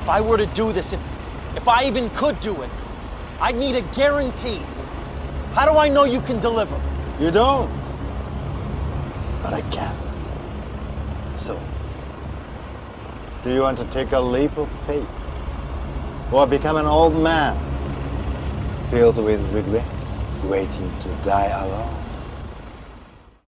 If I were to do this, if I even could do it, I'd need a guarantee. How do I know you can deliver? You don't. But I can. So, do you want to take a leap of faith? Or become an old man, filled with regret, waiting to die alone?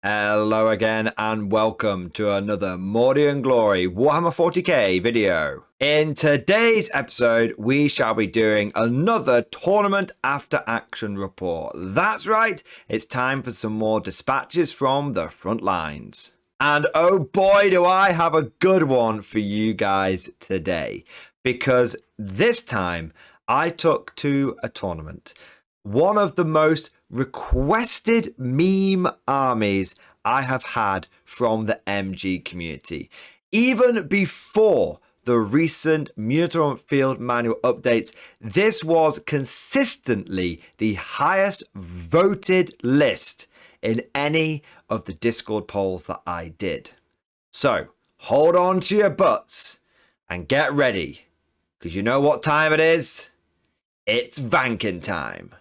Hello again and welcome to another Morty and Glory Warhammer 40k video. In today's episode, we shall be doing another tournament after action report. That's right, it's time for some more dispatches from the front lines. And oh boy, do I have a good one for you guys today. Because this time, I took to a tournament. One of the most requested meme armies I have had from the MG community. Even before the recent Militarum Field Manual updates, this was consistently the highest voted list in any of the Discord polls that I did. So, hold on to your butts and get ready, because you know what time it is? It's Vankin time.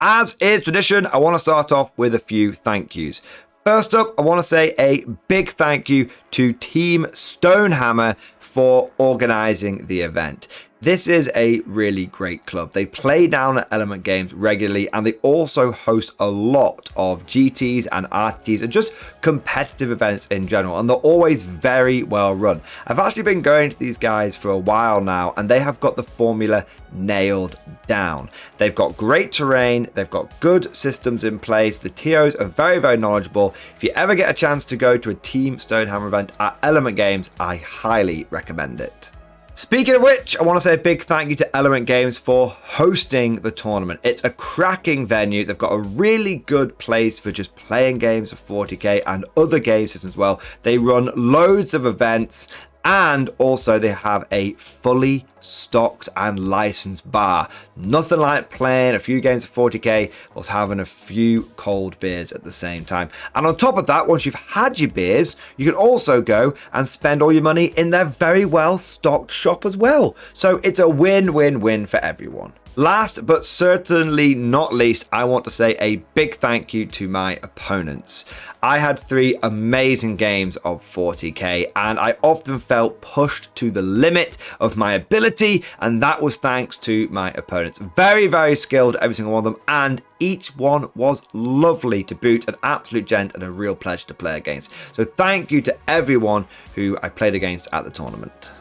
As is tradition, I want to start off with a few thank yous. First up, I want to say a big thank you to Team Stonehammer for organising the event. This is a really great club. They play down at Element Games regularly, and they also host a lot of GTs and RTs and just competitive events in general, and they're always very well run. I've actually been going to these guys for a while now, and they have got the formula nailed down. They've got great terrain, they've got good systems in place, the TOs are very, very knowledgeable. If you ever get a chance to go to a Team Stonehammer event at Element Games, I highly recommend it. Speaking of which, I want to say a big thank you to Element Games for hosting the tournament. It's a cracking venue. They've got a really good place for just playing games of 40k and other games as well. They run loads of events, and also they have a fully stocked and licensed bar. Nothing like playing a few games of 40k whilst having a few cold beers at the same time. And on top of that, once you've had your beers, you can also go and spend all your money in their very well stocked shop as well. So it's a win-win-win for everyone. Last but certainly not least, I want to say a big thank you to my opponents. I had 3 amazing games of 40k, and I often felt pushed to the limit of my ability, and that was thanks to my opponents. Very, very skilled, every single one of them, and each one was lovely to boot, an absolute gent and a real pleasure to play against. So thank you to everyone who I played against at the tournament.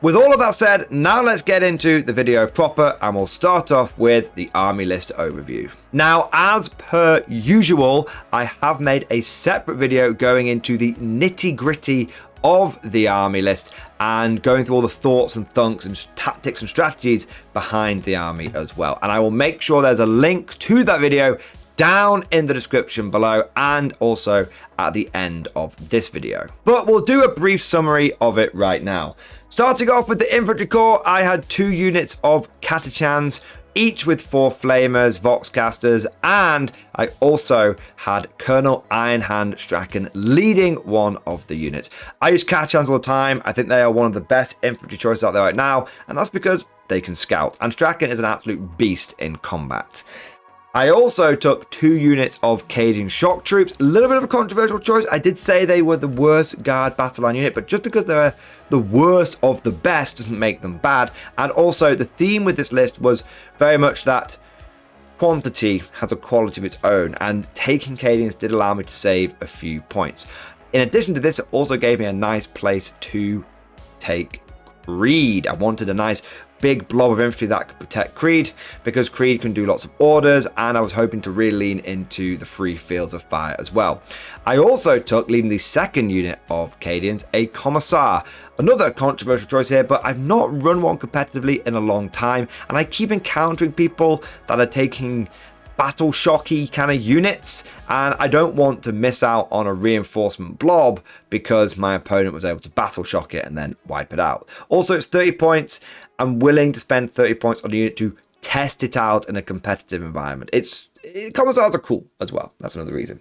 With all of that said, now let's get into the video proper, and we'll start off with the army list overview. Now, as per usual, I have made a separate video going into the nitty-gritty of the army list and going through all the thoughts and thunks and tactics and strategies behind the army as well. And I will make sure there's a link to that video down in the description below and also at the end of this video. But we'll do a brief summary of it right now. Starting off with the infantry corps, I had 2 units of Catachans, each with 4 flamers, Voxcasters, and I also had Colonel Ironhand Straken leading one of the units. I use Catachans all the time. I think they are one of the best infantry choices out there right now, and that's because they can scout, and Straken is an absolute beast in combat. I also took 2 units of Cadian shock troops. A little bit of a controversial choice. I did say they were the worst guard battle line unit, but just because they're the worst of the best doesn't make them bad. And also the theme with this list was very much that quantity has a quality of its own, and taking Cadians did allow me to save a few points. In addition to this, it also gave me a nice place to take Creed. I wanted a nice big blob of infantry that could protect Creed, because Creed can do lots of orders, and I was hoping to really lean into the free fields of fire as well. I also took, leading the second unit of Cadians, a Commissar. Another controversial choice here, but I've not run one competitively in a long time, and I keep encountering people that are taking battle shocky kind of units, and I don't want to miss out on a reinforcement blob because my opponent was able to battle shock it and then wipe it out. Also, it's 30 points. I'm willing to spend 30 points on a unit to test it out in a competitive environment. Commissars are cool as well. That's another reason.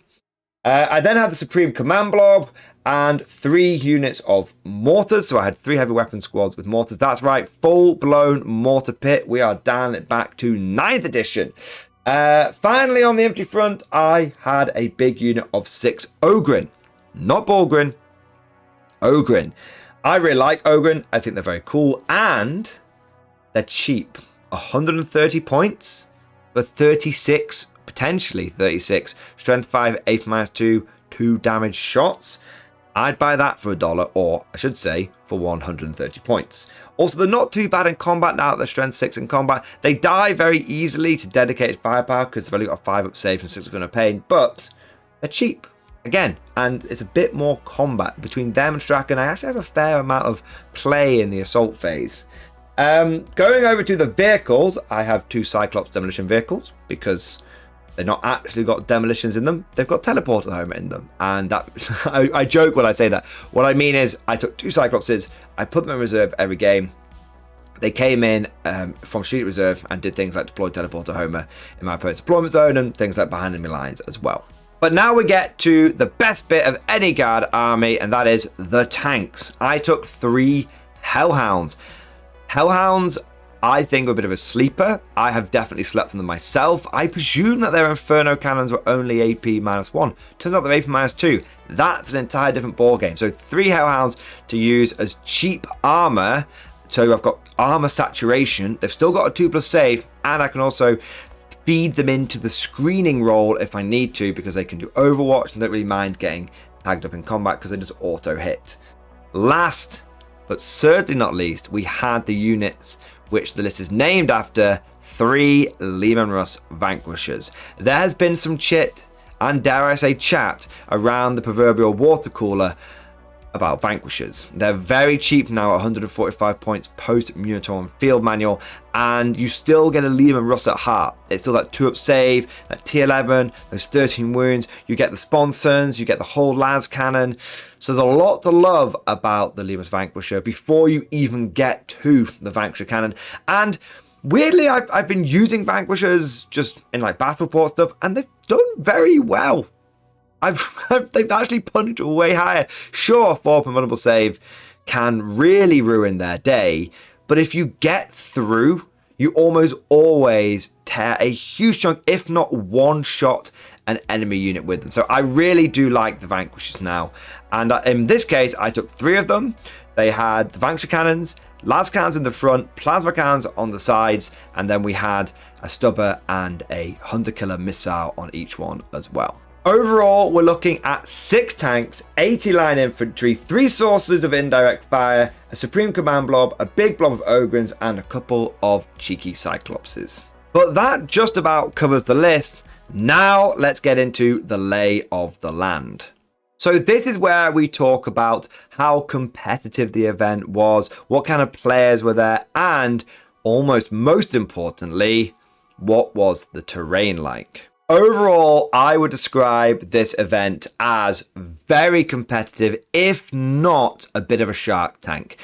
I then had the Supreme Command Blob and 3 units of mortars. So I had 3 heavy weapon squads with mortars. That's right, full-blown mortar pit. We are down it back to 9th edition. Finally, on the empty front, I had a big unit of 6 Ogren. Not Borgren, Ogren. I really like Ogren. I think they're very cool. And they're cheap. 130 points for 36, potentially 36. Strength 5, 8 -2, 2 damage shots. I'd buy that for $1, or I should say, for 130 points. Also, they're not too bad in combat now that they're strength 6 in combat. They die very easily to dedicated firepower because they've only got a 5 up save and 6 up of pain, but they're cheap. Again, and it's a bit more combat. Between them and Straken, I actually have a fair amount of play in the assault phase. Going over to the vehicles, I have 2 Cyclops demolition vehicles because they've not actually got demolitions in them. They've got teleporter home in them. And that I joke when I say that. What I mean is I took 2 Cyclopses, I put them in reserve every game. They came in from Strategic Reserve and did things like deploy teleporter homer in my opponent's deployment zone and things like behind enemy lines as well. But now we get to the best bit of any guard army, and that is the tanks. I took 3 Hellhounds. Hellhounds, I think, are a bit of a sleeper. I have definitely slept on them myself. I presume that their Inferno cannons were only AP -1. Turns out they're AP -2. That's an entire different ballgame. So 3 Hellhounds to use as cheap armor. So I've got armor saturation. They've still got a 2+ save, and I can also feed them into the screening role if I need to, because they can do Overwatch and don't really mind getting tagged up in combat because they just auto hit. Last but certainly not least, we had the units which the list is named after, 3 Leman Russ Vanquishers. There has been some chit and, dare I say, chat around the proverbial water cooler about Vanquishers. They're very cheap now at 145 points post Munitorum Field Manual, and you still get a Leman Russ at heart. It's still that 2-up save, that T11, those 13 wounds, you get the sponsons, you get the whole las cannon. So there's a lot to love about the Leman Russ Vanquisher before you even get to the Vanquisher cannon. And weirdly, I've been using Vanquishers just in like battle report stuff, and they've done very well. They've actually punched way higher. Sure, 4 vulnerable save can really ruin their day, but if you get through, you almost always tear a huge chunk, if not one-shot an enemy unit with them. So I really do like the Vanquishers now. And in this case, I took 3 of them. They had the Vanquisher cannons, las cannons in the front, plasma cannons on the sides, and then we had a stubber and a hunter-killer missile on each one as well. Overall, we're looking at 6 tanks, 80 line infantry, 3 sources of indirect fire, a Supreme Command Blob, a big blob of Ogrens, and a couple of cheeky Cyclopses. But that just about covers the list. Now let's get into the lay of the land. So this is where we talk about how competitive the event was, what kind of players were there, and almost most importantly, what was the terrain like? Overall, I would describe this event as very competitive, if not a bit of a Shark Tank.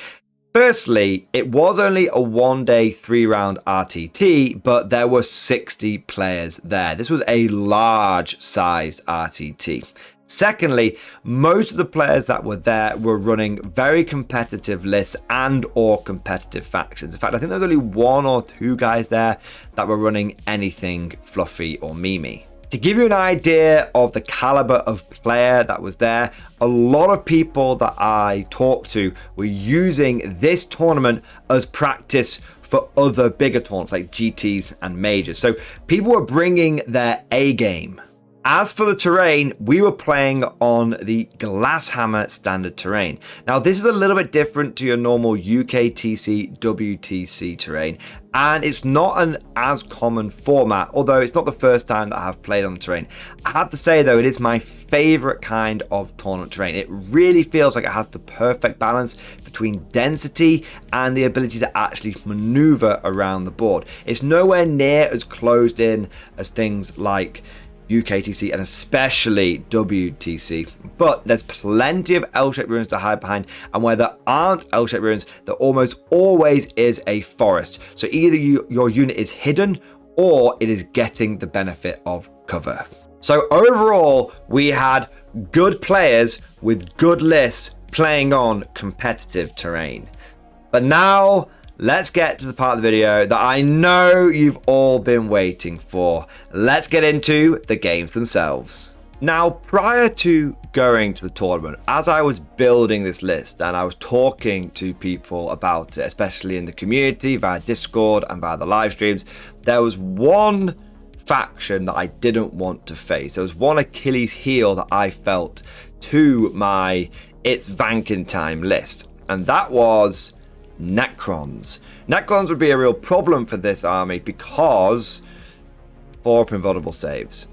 Firstly, it was only a 1-day 3-round RTT, but there were 60 players there. This was a large-sized RTT. Secondly, most of the players that were there were running very competitive lists and or competitive factions. In fact, I think there was only 1 or 2 guys there that were running anything fluffy or memey. To give you an idea of the caliber of player that was there, a lot of people that I talked to were using this tournament as practice for other bigger tournaments like GTs and majors. So people were bringing their A game. As for the terrain, we were playing on the Glasshammer standard terrain. Now, this is a little bit different to your normal UKTC, WTC terrain, and it's not an as common format, although it's not the first time that I have played on the terrain. I have to say, though, it is my favorite kind of tournament terrain. It really feels like it has the perfect balance between density and the ability to actually maneuver around the board. It's nowhere near as closed in as things like UKTC and especially WTC, but there's plenty of L-shaped ruins to hide behind, and where there aren't L-shaped ruins, there almost always is a forest. So either your unit is hidden or it is getting the benefit of cover. So overall, we had good players with good lists playing on competitive terrain. But now, let's get to the part of the video that I know you've all been waiting for. Let's get into the games themselves. Now, prior to going to the tournament, as I was building this list and I was talking to people about it, especially in the community, via Discord and via the live streams, there was one faction that I didn't want to face. There was one Achilles heel that I felt to my It's Vanking Time list, and that was Necrons. Necrons would be a real problem for this army because 4 invulnerable saves.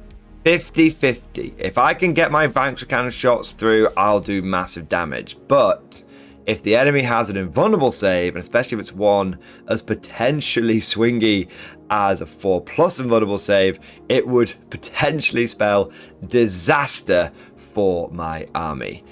50-50. If I can get my Vanquisher cannon shots through, I'll do massive damage. But if the enemy has an invulnerable save, and especially if it's one as potentially swingy as a 4+ invulnerable save, it would potentially spell disaster for my army.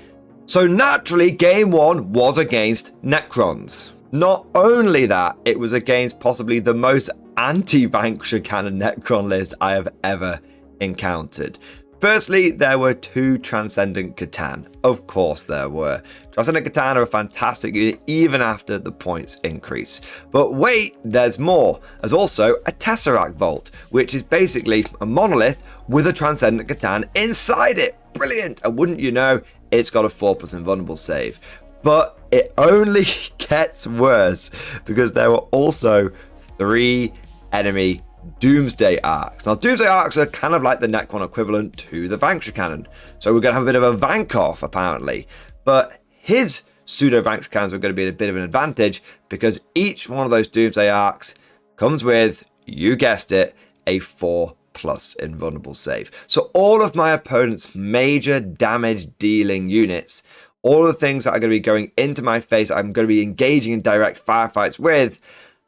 So naturally, game 1 was against Necrons. Not only that, it was against possibly the most anti-Vanquisher cannon Necron list I have ever encountered. Firstly, there were 2 Transcendent Catan. Of course there were. Transcendent Catan are a fantastic unit even after the points increase. But wait, there's more. There's also a Tesseract Vault, which is basically a monolith with a Transcendent Catan inside it. Brilliant! And wouldn't you know, it's got a 4+ invulnerable save. But it only gets worse because there were also 3 enemy Doomsday Arcs. Now, Doomsday Arcs are kind of like the Necron equivalent to the Vanquisher Cannon. So we're going to have a bit of a Vank-off, apparently. But his pseudo-Vanquisher Cannons are going to be a bit of an advantage because each one of those Doomsday Arcs comes with, you guessed it, a 4+ invulnerable save. So all of my opponent's major damage dealing units, all of the things that are going to be going into my face, I'm going to be engaging in direct firefights with,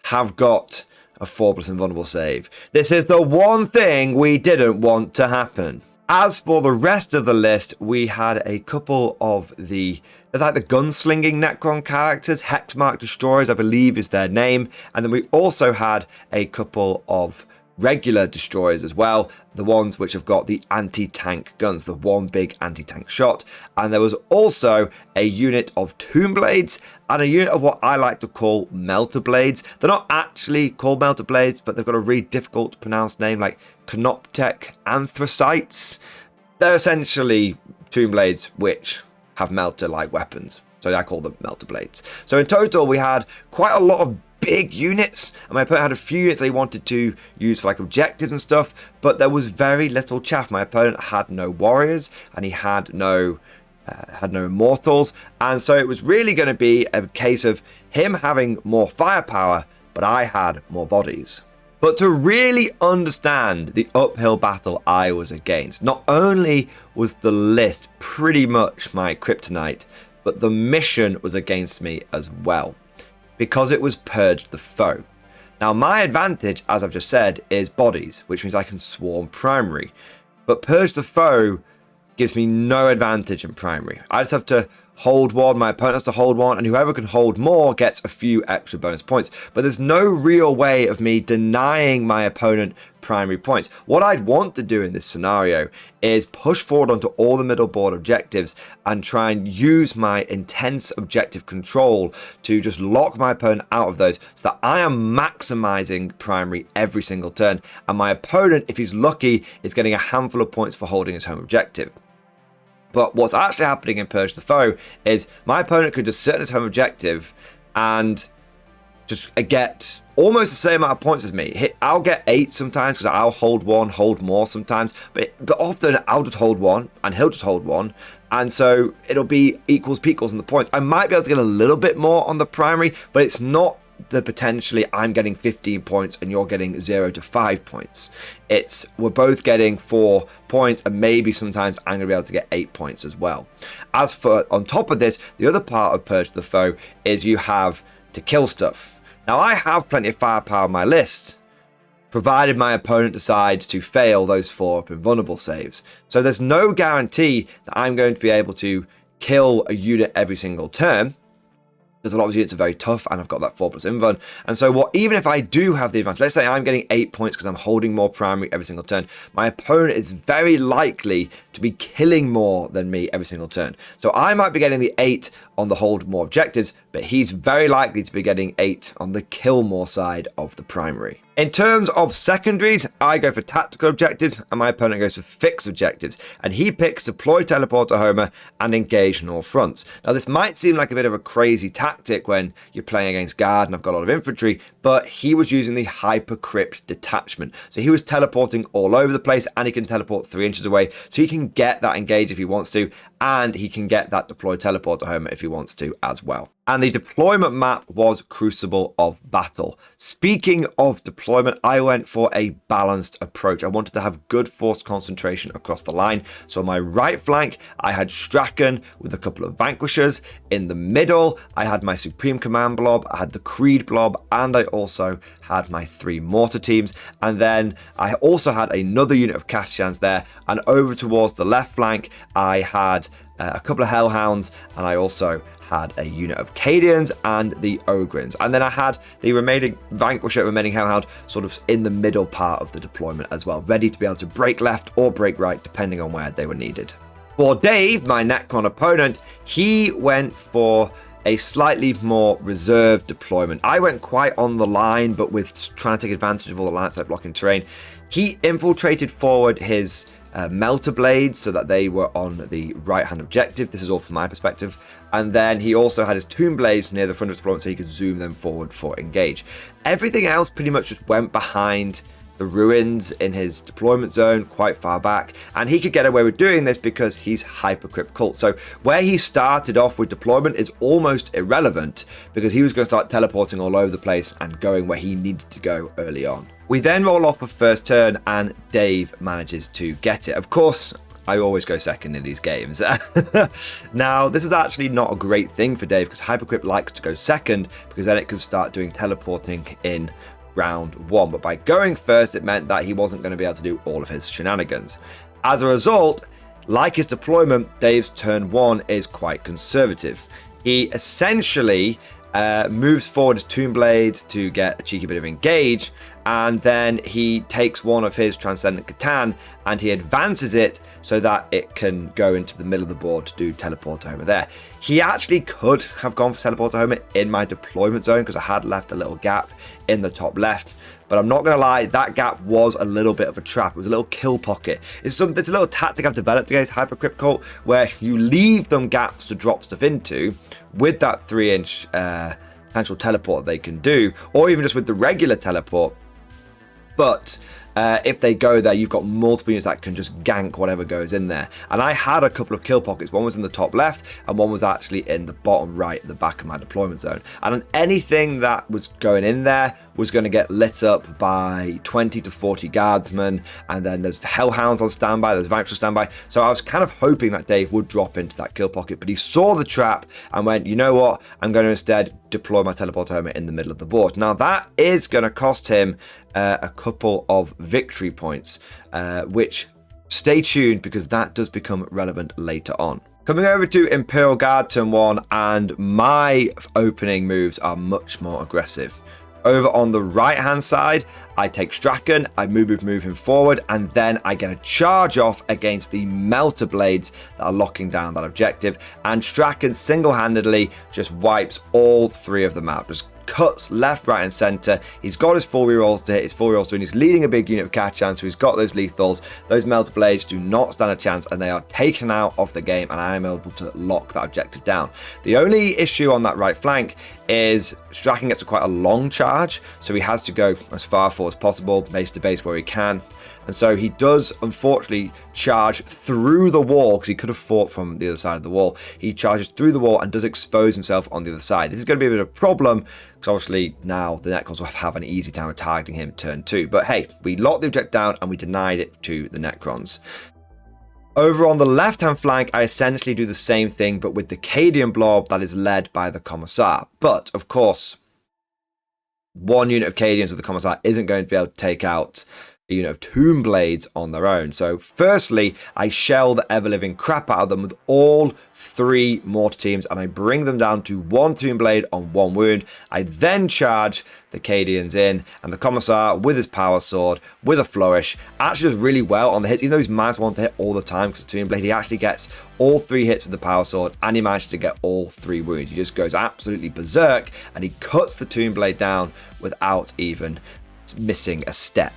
have got a 4+ invulnerable save. This is the one thing we didn't want to happen. As for the rest of the list, we had a couple of the gunslinging Necron characters. Hexmark Destroyers, I believe, is their name. And then we also had a couple of regular destroyers as well, the ones which have got the anti-tank guns, the one big anti-tank shot. And there was also a unit of Tomb Blades and a unit of what I like to call Melter Blades. They're not actually called Melter Blades, but they've got a really difficult to pronounce name like Canoptek Anthracites. They're essentially Tomb Blades which have melter-like weapons, so I call them Melter Blades. So in total we had quite a lot of big units, and my opponent had a few units they wanted to use for like objectives and stuff, but there was very little chaff. My opponent had no warriors and he had no immortals, and so it was really going to be a case of him having more firepower, but I had more bodies. But to really understand the uphill battle I was against, not only was the list pretty much my kryptonite, but the mission was against me as well, because it was Purge the Foe. Now my advantage, as I've just said, is bodies, which means I can swarm primary. But Purge the Foe gives me no advantage in primary. I just have to hold one, my opponent has to hold one, and whoever can hold more gets a few extra bonus points. But there's no real way of me denying my opponent primary points. What I'd want to do in this scenario is push forward onto all the middle board objectives and try and use my intense objective control to just lock my opponent out of those so that I am maximizing primary every single turn, and my opponent, if he's lucky, is getting a handful of points for holding his home objective. But what's actually happening in Purge the Foe is my opponent could just sit on his home objective and just get almost the same amount of points as me. I'll get 8 sometimes because I'll hold one, hold more sometimes, but often I'll just hold one and he'll just hold one, and so it'll be equals on the points. I might be able to get a little bit more on the primary, but it's not the potentially I'm getting 15 points and you're getting 0 to 5 points. It's we're both getting 4 points, and maybe sometimes I'm going to be able to get 8 points as well. As for on top of this, the other part of Purge the Foe is you have to kill stuff. Now I have plenty of firepower on my list, provided my opponent decides to fail those 4 invulnerable saves. So there's no guarantee that I'm going to be able to kill a unit every single turn. because a lot of units are very tough, and I've got that 4+ invuln. And so even if I do have the advantage, let's say I'm getting 8 points because I'm holding more primary every single turn, my opponent is very likely to be killing more than me every single turn. So I might be getting the 8 on the hold more objectives, but he's very likely to be getting 8 on the kill more side of the primary. In terms of secondaries, I go for tactical objectives, and my opponent goes for fixed objectives, and he picks deploy teleport to Homer and engage on all fronts. Now, this might seem like a bit of a crazy tactic when you're playing against guard and I've got a lot of infantry, but he was using the hypercrypt detachment. So he was teleporting all over the place, and he can teleport 3 inches away, so he can get that engage if he wants to, and he can get that deploy teleport to Homer if he wants to as well. And the deployment map was Crucible of Battle. Speaking of deployment, I went for a balanced approach. I wanted to have good force concentration across the line. So on my right flank, I had Straken with a couple of Vanquishers. In the middle, I had my Supreme Command blob, I had the Creed blob, and I also had my 3 mortar teams. And then I also had another unit of Cadians there. And over towards the left flank, I had a couple of Hellhounds, and I also had a unit of Cadians and the Ogrins. And then I had the remaining Vanquisher, remaining Hellhound, sort of in the middle part of the deployment as well, ready to be able to break left or break right, depending on where they were needed. For Dave, my Necron opponent, he went for a slightly more reserved deployment. I went quite on the line, but with trying to take advantage of all the line-side blocking terrain. He infiltrated forward his melter blades so that they were on the right hand objective. This is all from my perspective. And then he also had his tomb blades near the front of his deployment so he could zoom them forward for engage. Everything else pretty much just went behind the ruins in his deployment zone quite far back, and he could get away with doing this because he's hypercrypt cult. So where he started off with deployment is almost irrelevant because he was going to start teleporting all over the place and going where he needed to go early on. We then roll off of first turn, and Dave manages to get it. Of course, I always go second in these games. Now, this is actually not a great thing for Dave because hypercrypt likes to go second because then it can start doing teleporting in round 1. But by going first, it meant that he wasn't going to be able to do all of his shenanigans. As a result, like his deployment, Dave's turn 1 is quite conservative. He essentially moves forward his Tomb Blade to get a cheeky bit of engage, and then he takes one of his Transcendent Catan and he advances it so that it can go into the middle of the board to do Teleport to Homer there. He actually could have gone for Teleport to Homer in my deployment zone because I had left a little gap in the top left. But I'm not going to lie, that gap was a little bit of a trap. It was a little kill pocket. It's a little tactic I've developed against Hypercrypt Cult where you leave them gaps to drop stuff into with that 3-inch potential teleport they can do, or even just with the regular teleport. But if they go there, you've got multiple units that can just gank whatever goes in there. And I had a couple of kill pockets. One was in the top left and one was actually in the bottom right at the back of my deployment zone. And anything that was going in there was going to get lit up by 20 to 40 guardsmen. And then there's Hellhounds on standby, there's Vanquished on standby. So I was kind of hoping that Dave would drop into that kill pocket. But he saw the trap and went, you know what? I'm going to instead deploy my teleport Homer in the middle of the board. Now that is going to cost him a couple of victory points, which stay tuned because that does become relevant later on. Coming over to Imperial Guard turn 1, and my opening moves are much more aggressive. Over on the right hand side, I take Straken, I move him forward, and then I get a charge off against the Melter Blades that are locking down that objective, and Straken single-handedly just wipes all 3 of them out. Just cuts left, right, and centre. He's got his 4 rerolls to hit, his 4 rerolls to win. He's leading a big unit of Cadian, so he's got those lethals. Those Melter Blades do not stand a chance, and they are taken out of the game, and I am able to lock that objective down. The only issue on that right flank is Straken gets quite a long charge, so he has to go as far forward as possible, base to base where he can. And so he does, unfortunately, charge through the wall because he could have fought from the other side of the wall. He charges through the wall and does expose himself on the other side. This is going to be a bit of a problem because obviously now the Necrons will have an easy time of targeting him turn 2. But hey, we locked the objective down and we denied it to the Necrons. Over on the left-hand flank, I essentially do the same thing, but with the Cadian blob that is led by the Commissar. But, of course, one unit of Cadians with the Commissar isn't going to be able to take out a unit of Tomb Blades on their own. So firstly, I shell the ever-living crap out of them with all 3 mortar teams, and I bring them down to 1 Tomb Blade on 1 wound. I then charge the Cadians in, and the Commissar with his power sword, with a flourish, actually does really well on the hits, even though he's -1 to hit all the time because of Tomb Blade. He actually gets all 3 hits with the power sword, and he manages to get all 3 wounds. He just goes absolutely berserk, and he cuts the Tomb Blade down without even missing a step.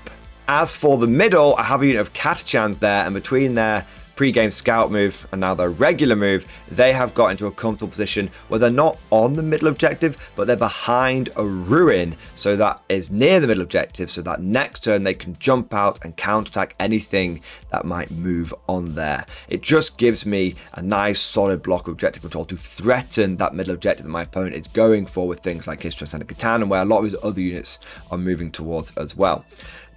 As for the middle, I have a unit of Catachans there, and between their pre-game scout move and now their regular move, they have got into a comfortable position where they're not on the middle objective, but they're behind a ruin, so that is near the middle objective, so that next turn they can jump out and counterattack anything that might move on there. It just gives me a nice solid block of objective control to threaten that middle objective that my opponent is going for with things like his Transcendent Catan, and where a lot of his other units are moving towards as well.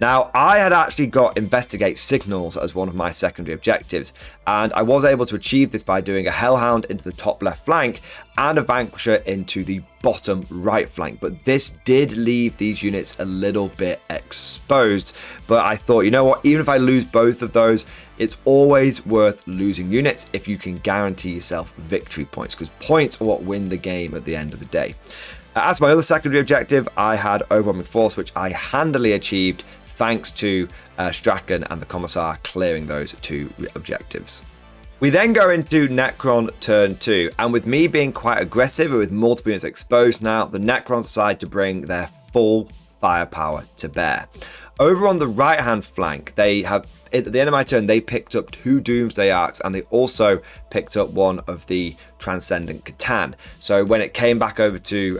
Now, I had actually got Investigate Signals as one of my secondary objectives, and I was able to achieve this by doing a Hellhound into the top left flank and a Vanquisher into the bottom right flank. But this did leave these units a little bit exposed. But I thought, you know what, even if I lose both of those, it's always worth losing units if you can guarantee yourself victory points, because points are what win the game at the end of the day. As my other secondary objective, I had Overwhelming Force, which I handily achieved thanks to Straken and the Commissar clearing those 2 objectives. We then go into Necron turn 2, and with me being quite aggressive with multiple units exposed now, the Necrons decide to bring their full firepower to bear. Over on the right hand flank, they have, at the end of my turn, they picked up 2 Doomsday Arcs, and they also picked up 1 of the Transcendent Catan. So when it came back over to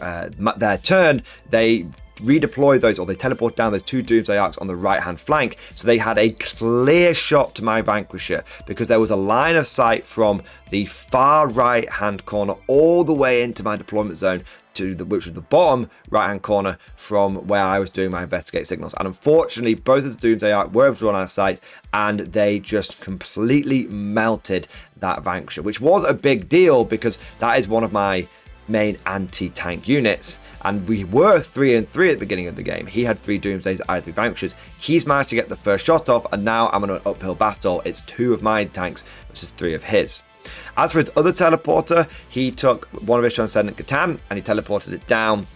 their turn, they redeployed those, or they teleported down those 2 Doomsday Arcs on the right hand flank, so they had a clear shot to my Vanquisher, because there was a line of sight from the far right hand corner all the way into my deployment zone, to which was the bottom right hand corner from where I was doing my Investigate Signals. And unfortunately, both of the Doomsday Arc were drawn out of sight, and they just completely melted that Vanquisher, which was a big deal because that is one of my main anti-tank units, and we were 3-3 at the beginning of the game. He had 3 Doomsdays, I had 3 Vanquishers. He's managed to get the first shot off, and now I'm in an uphill battle. It's 2 of my tanks versus 3 of his. As for his other teleporter, he took 1 of his Transcendent Catan and he teleported it down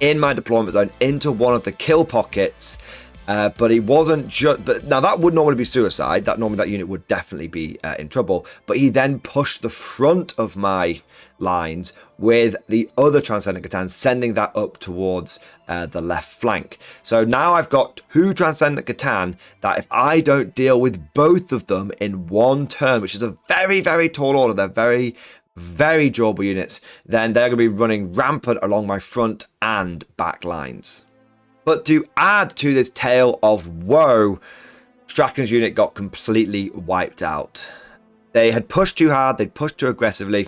in my deployment zone into one of the kill pockets. But he wasn't just. But now that would normally be suicide. That normally that unit would definitely be in trouble. But he then pushed the front of my lines with the other Transcendent Catan, sending that up towards the left flank. So now I've got 2 Transcendent Catan that if I don't deal with both of them in 1 turn, which is a very, very tall order, they're very, very durable units, then they're going to be running rampant along my front and back lines. But to add to this tale of woe, Straken's unit got completely wiped out. They had pushed too hard, they'd pushed too aggressively.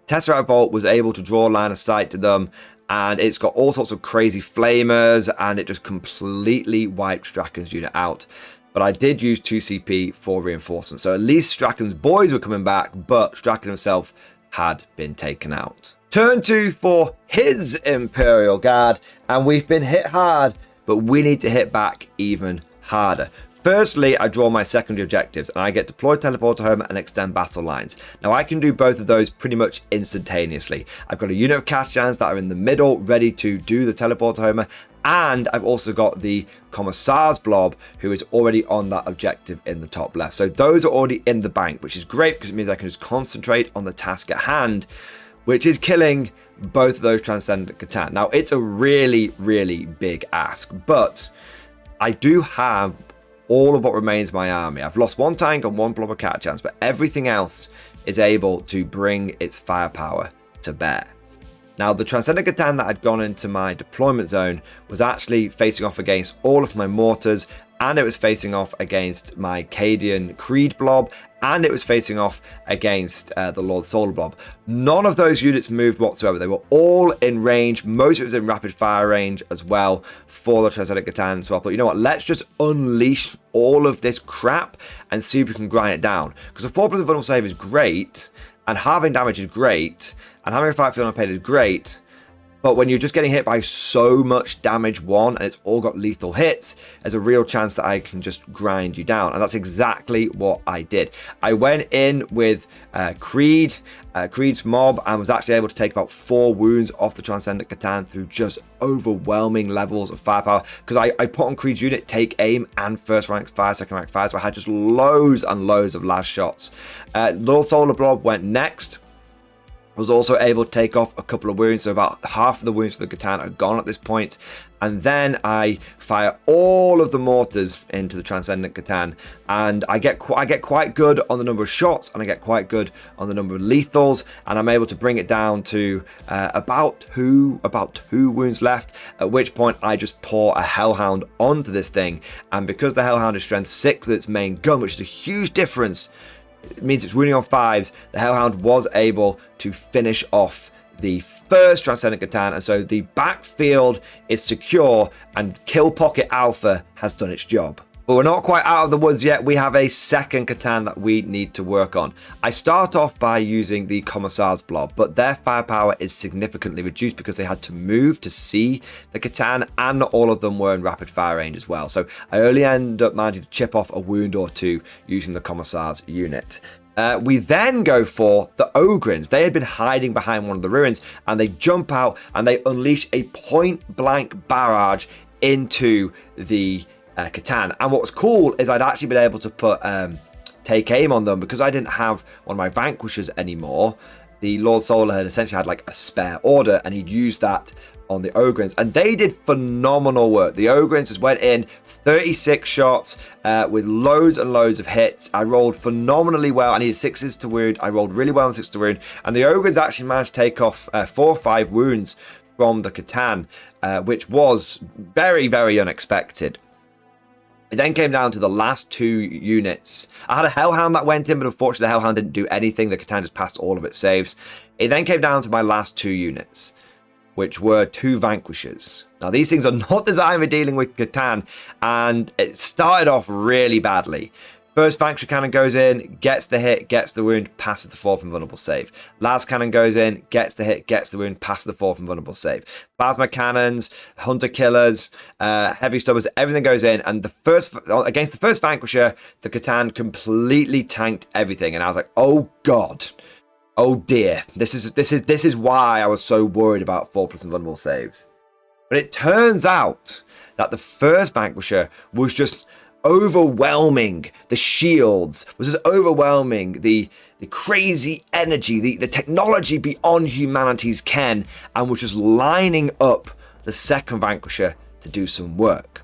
Tesseract Vault was able to draw a line of sight to them, and it's got all sorts of crazy flamers, and it just completely wiped Straken's unit out. But I did use 2 CP for reinforcements, so at least Straken's boys were coming back, but Straken himself had been taken out. Turn 2 for his Imperial Guard, and we've been hit hard, but we need to hit back even harder. Firstly, I draw my secondary objectives, and I get deploy teleporter home and extend battle lines. Now, I can do both of those pretty much instantaneously. I've got a unit of Catachans that are in the middle, ready to do the teleporter homer, and I've also got the Commissar's blob, who is already on that objective in the top left. So those are already in the bank, which is great because it means I can just concentrate on the task at hand, which is killing both of those Transcendent Catan. Now, it's a really, really big ask, but I do have all of what remains of my army. I've lost 1 tank and 1 blob of Catachans, but everything else is able to bring its firepower to bear. Now, the Transcendent Catan that had gone into my deployment zone was actually facing off against all of my mortars, and it was facing off against my Cadian Creed blob, and it was facing off against the Lord Solar blob. None of those units moved whatsoever. They were all in range. Most of it was in rapid fire range as well for the Transcendent Catan. So I thought, you know what, let's just unleash all of this crap and see if we can grind it down. Because a 4+ vulnerable save is great, and halving damage is great, and having a 5 on paid is great, But when you're just getting hit by so much damage one and it's all got lethal hits, there's a real chance that I can just grind you down. And that's exactly what I did. I went in with Creed's mob, and was actually able to take about 4 wounds off the Transcendent Catan through just overwhelming levels of firepower. Because I put on Creed's unit take aim and first rank fire, second rank fire, so I had just loads and loads of last shots. Lord Solar Blob went next. Was also able to take off a couple of wounds, so about half of the wounds for the Catan are gone at this point. And then I fire all of the mortars into the Transcendent Catan, and I get quite good on the number of shots, and I get quite good on the number of lethals, and I'm able to bring it down to about 2 wounds left, at which point I just pour a Hellhound onto this thing. And because the Hellhound is strength 6 with its main gun, which is a huge difference, it means it's wounding on 5s. The Hellhound was able to finish off the first Transcendent Catan, and so the backfield is secure, and Kill Pocket Alpha has done its job. But we're not quite out of the woods yet. We have a second Catan that we need to work on. I start off by using the Commissar's Blob, but their firepower is significantly reduced because they had to move to see the Catan, and all of them were in rapid fire range as well. So I only end up managing to chip off a wound or 2 using the Commissar's unit. We then go for the Ogrins. They had been hiding behind one of the ruins, and they jump out and they unleash a point-blank barrage into the Catan. And what was cool is I'd actually been able to put take aim on them because I didn't have one of my Vanquishers anymore. The Lord Solar had essentially had like a spare order, and he'd used that on the Ogrins, and they did phenomenal work. The Ogrins just went in 36 shots with loads and loads of hits. I rolled phenomenally well. I needed 6s to wound. I rolled really well on 6 to wound, and the Ogrins actually managed to take off 4 or 5 wounds from the Catan, which was very, very unexpected. It then came down to the last 2 units. I had a Hellhound that went in, but unfortunately the Hellhound didn't do anything. The Catan just passed all of its saves. It then came down to my last 2 units, which were 2 Vanquishers. Now, these things are not designed for dealing with Catan, and it started off really badly. First Vanquisher cannon goes in, gets the hit, gets the wound, passes the 4th invulnerable save. Las cannon goes in, gets the hit, gets the wound, passes the 4th invulnerable save. Plasma cannons, hunter killers, heavy stubbers, everything goes in, and against the first Vanquisher, the Catan completely tanked everything, and I was like, oh god. Oh dear, this is why I was so worried about 4+ invulnerable saves. But it turns out that the first Vanquisher was just overwhelming the shields, was just overwhelming the crazy energy, the technology beyond humanity's ken, and was just lining up the second Vanquisher to do some work.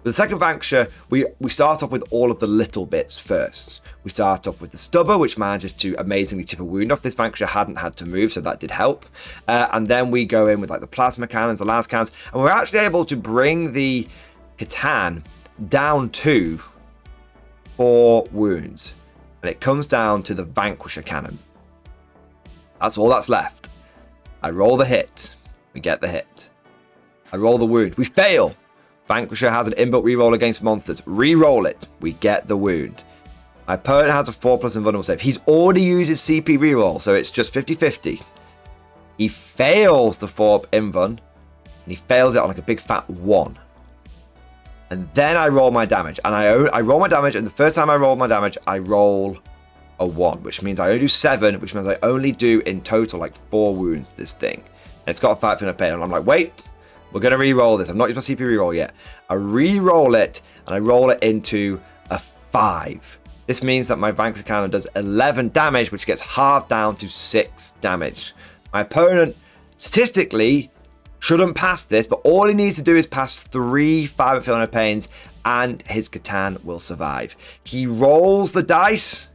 The second Vanquisher, we start off with all of the little bits first. We start off with the Stubber, which manages to amazingly chip a wound off. This Vanquisher hadn't had to move, so that did help. And then we go in with like the Plasma Cannons, the Las Cannons, and we're actually able to bring the Catan down to 4 wounds. And it comes down to the Vanquisher Cannon. That's all that's left. I roll the hit. We get the hit. I roll the wound. We fail. Vanquisher has an inbuilt reroll against monsters. Reroll it. We get the wound. My opponent has a 4+ invulnerable save. He's already used his CP reroll, so it's just 50-50. He fails the 4 invuln, and he fails it on like a big fat 1. And then I roll my damage, and I roll my damage, and the first time I roll my damage, I roll a 1, which means I only do 7, which means I only do in total like 4 wounds to this thing. And it's got a 5 point of pain, and I'm like, wait, we're going to re-roll this. I've not used my CP reroll yet. I re-roll it, and I roll it into a 5. This means that my Vanquisher Cannon does 11 damage, which gets halved down to 6 damage. My opponent, statistically, shouldn't pass this, but all he needs to do is pass 3 5 Feel No Pains, and his Catan will survive. He rolls the dice,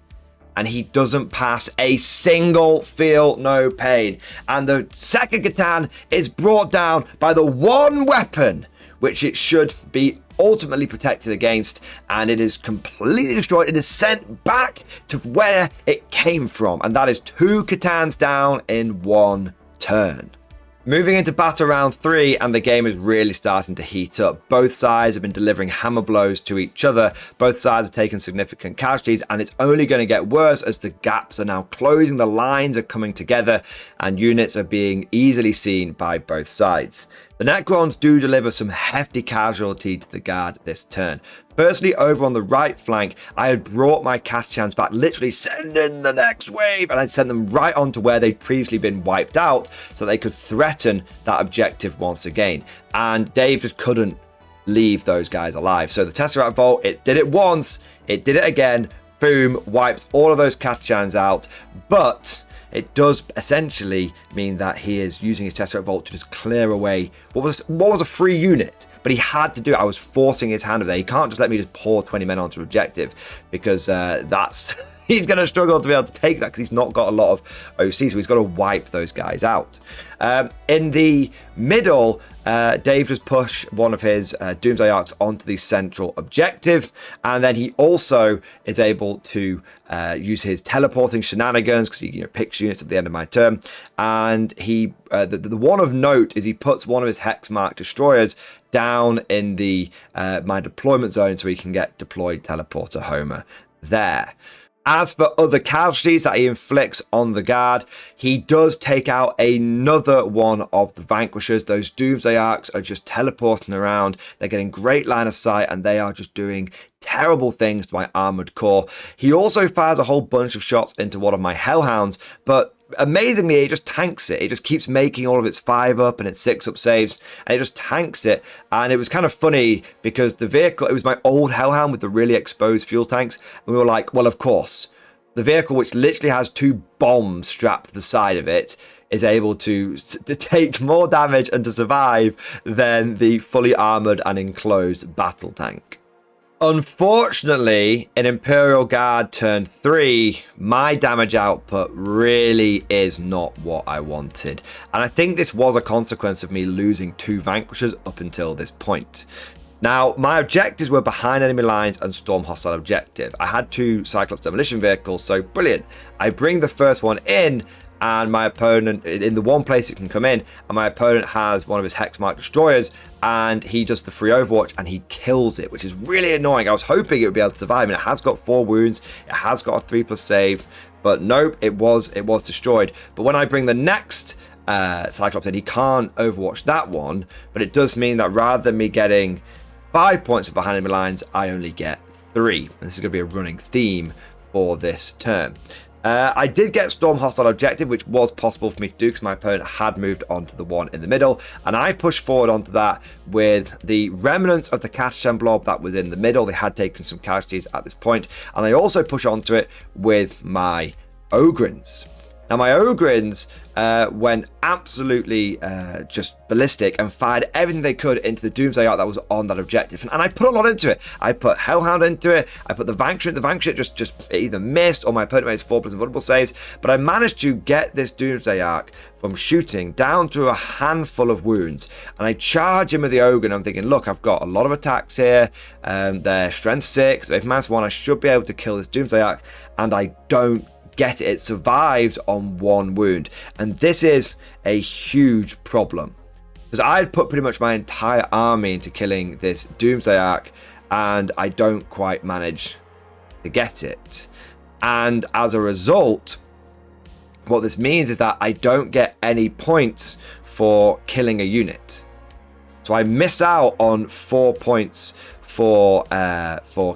and he doesn't pass a single Feel No Pain. And the second Catan is brought down by the one weapon which it should be ultimately protected against, and it is completely destroyed. It is sent back to where it came from, and that is 2 Catans down in 1 turn. Moving into battle round 3, and the game is really starting to heat up. Both sides have been delivering hammer blows to each other. Both sides have taken significant casualties, and it's only going to get worse as the gaps are now closing, the lines are coming together, and units are being easily seen by both sides. The Necrons do deliver some hefty casualty to the guard this turn. Firstly, over on the right flank, I had brought my Cadians back, literally send in the next wave, and I'd sent them right on to where they'd previously been wiped out so they could threaten that objective once again. And Dave just couldn't leave those guys alive. So the Tesseract Vault, it did it once, it did it again, boom, wipes all of those Cadians out, but it does essentially mean that he is using his Tesseract Vault to just clear away what was a free unit. But he had to do it. I was forcing his hand over there. He can't just let me just pour 20 men onto objective, because that's he's going to struggle to be able to take that because he's not got a lot of OC, so he's got to wipe those guys out. In the middle, Dave just pushed one of his Doomsday Arcs onto the central objective, and then he also is able to use his teleporting shenanigans because he picks units at the end of my turn. And he the one of note is he puts one of his Hexmark destroyers down in the my deployment zone so he can get deployed teleporter Homer there. As for other casualties that he inflicts on the guard, he does take out another one of the Vanquishers. Those Doomsday Arcs are just teleporting around. They're getting great line of sight, and they are just doing terrible things to my armored core. He also fires a whole bunch of shots into one of my Hellhounds, but amazingly, it just tanks it. It just keeps making all of its 5 up and its 6 up saves, and it just tanks it. And it was kind of funny because the vehicle, it was my old Hellhound with the really exposed fuel tanks, and we were like, well, of course, the vehicle, which literally has 2 bombs strapped to the side of it, is able to take more damage and to survive than the fully armored and enclosed battle tank. Unfortunately, in Imperial Guard turn 3, my damage output really is not what I wanted. And I think this was a consequence of me losing 2 Vanquishers up until this point. Now, my objectives were behind enemy lines and storm hostile objective. I had 2 Cyclops demolition vehicles, so brilliant. I bring the first one in, and my opponent, in the one place it can come in, and my opponent has one of his Hexmark destroyers, and he does the free overwatch and he kills it, which is really annoying. I was hoping it would be able to survive, and it has got 4 wounds, it has got a 3+ save, but nope, it was destroyed. But when I bring the next Cyclops in, he can't overwatch that one, but it does mean that rather than me getting 5 points for behind enemy lines, I only get 3. And this is going to be a running theme for this turn. I did get Storm Hostile Objective, which was possible for me to do because my opponent had moved on to the one in the middle, and I pushed forward onto that with the remnants of the Cadian blob that was in the middle. They had taken some casualties at this point, and I also push onto it with my Ogrins. Now, my Ogrins went absolutely just ballistic and fired everything they could into the Doomsday Arc that was on that objective. And I put a lot into it. I put Hellhound into it. I put the Vanquisher. The Vanquisher just either missed or my opponent made 4+ invulnerable saves. But I managed to get this Doomsday Arc from shooting down to a handful of wounds. And I charge him with the Ogre. And I'm thinking, look, I've got a lot of attacks here. They're strength 6. They've -1. I should be able to kill this Doomsday Arc. And I don't get it. It survives on 1 wound, and this is a huge problem because I had put pretty much my entire army into killing this Doomsday Arc, and I don't quite manage to get it. And as a result, what this means is that I don't get any points for killing a unit, so I miss out on 4 points for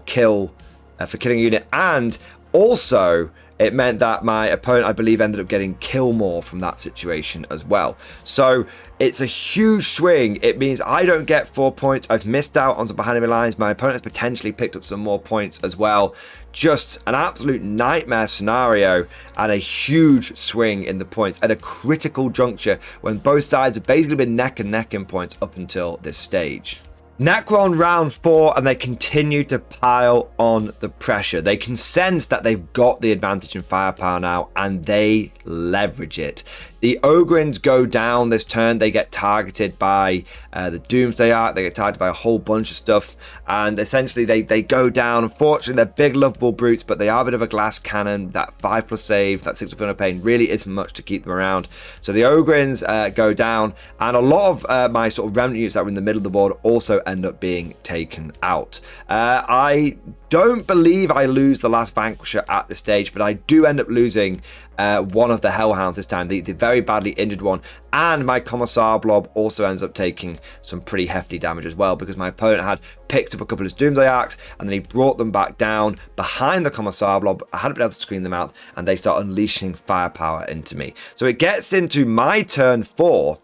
killing a unit. And also, it meant that my opponent, I believe, ended up getting kill more from that situation as well. So it's a huge swing. It means I don't get 4 points. I've missed out on some behind enemy lines. My opponent has potentially picked up some more points as well. Just an absolute nightmare scenario and a huge swing in the points at a critical juncture when both sides have basically been neck and neck in points up until this stage. Necron round 4, and they continue to pile on the pressure. They can sense that they've got the advantage in firepower now, and they leverage it. The Ogrins go down this turn. They get targeted by the Doomsday Ark. They get targeted by a whole bunch of stuff. And essentially, they go down. Unfortunately, they're big, lovable brutes, but they are a bit of a glass cannon. That 5+ save, that 6 of pain really isn't much to keep them around. So the Ogrins go down. And a lot of my sort of remnant units that were in the middle of the board also end up being taken out. I don't believe I lose the last Vanquisher at this stage, but I do end up losing one of the Hellhounds this time, the very badly injured one, and my Commissar blob also ends up taking some pretty hefty damage as well, because my opponent had picked up a couple of his Doomsday Arks and then he brought them back down behind the Commissar blob. I hadn't been able to screen them out and they start unleashing firepower into me. So it gets into my turn 4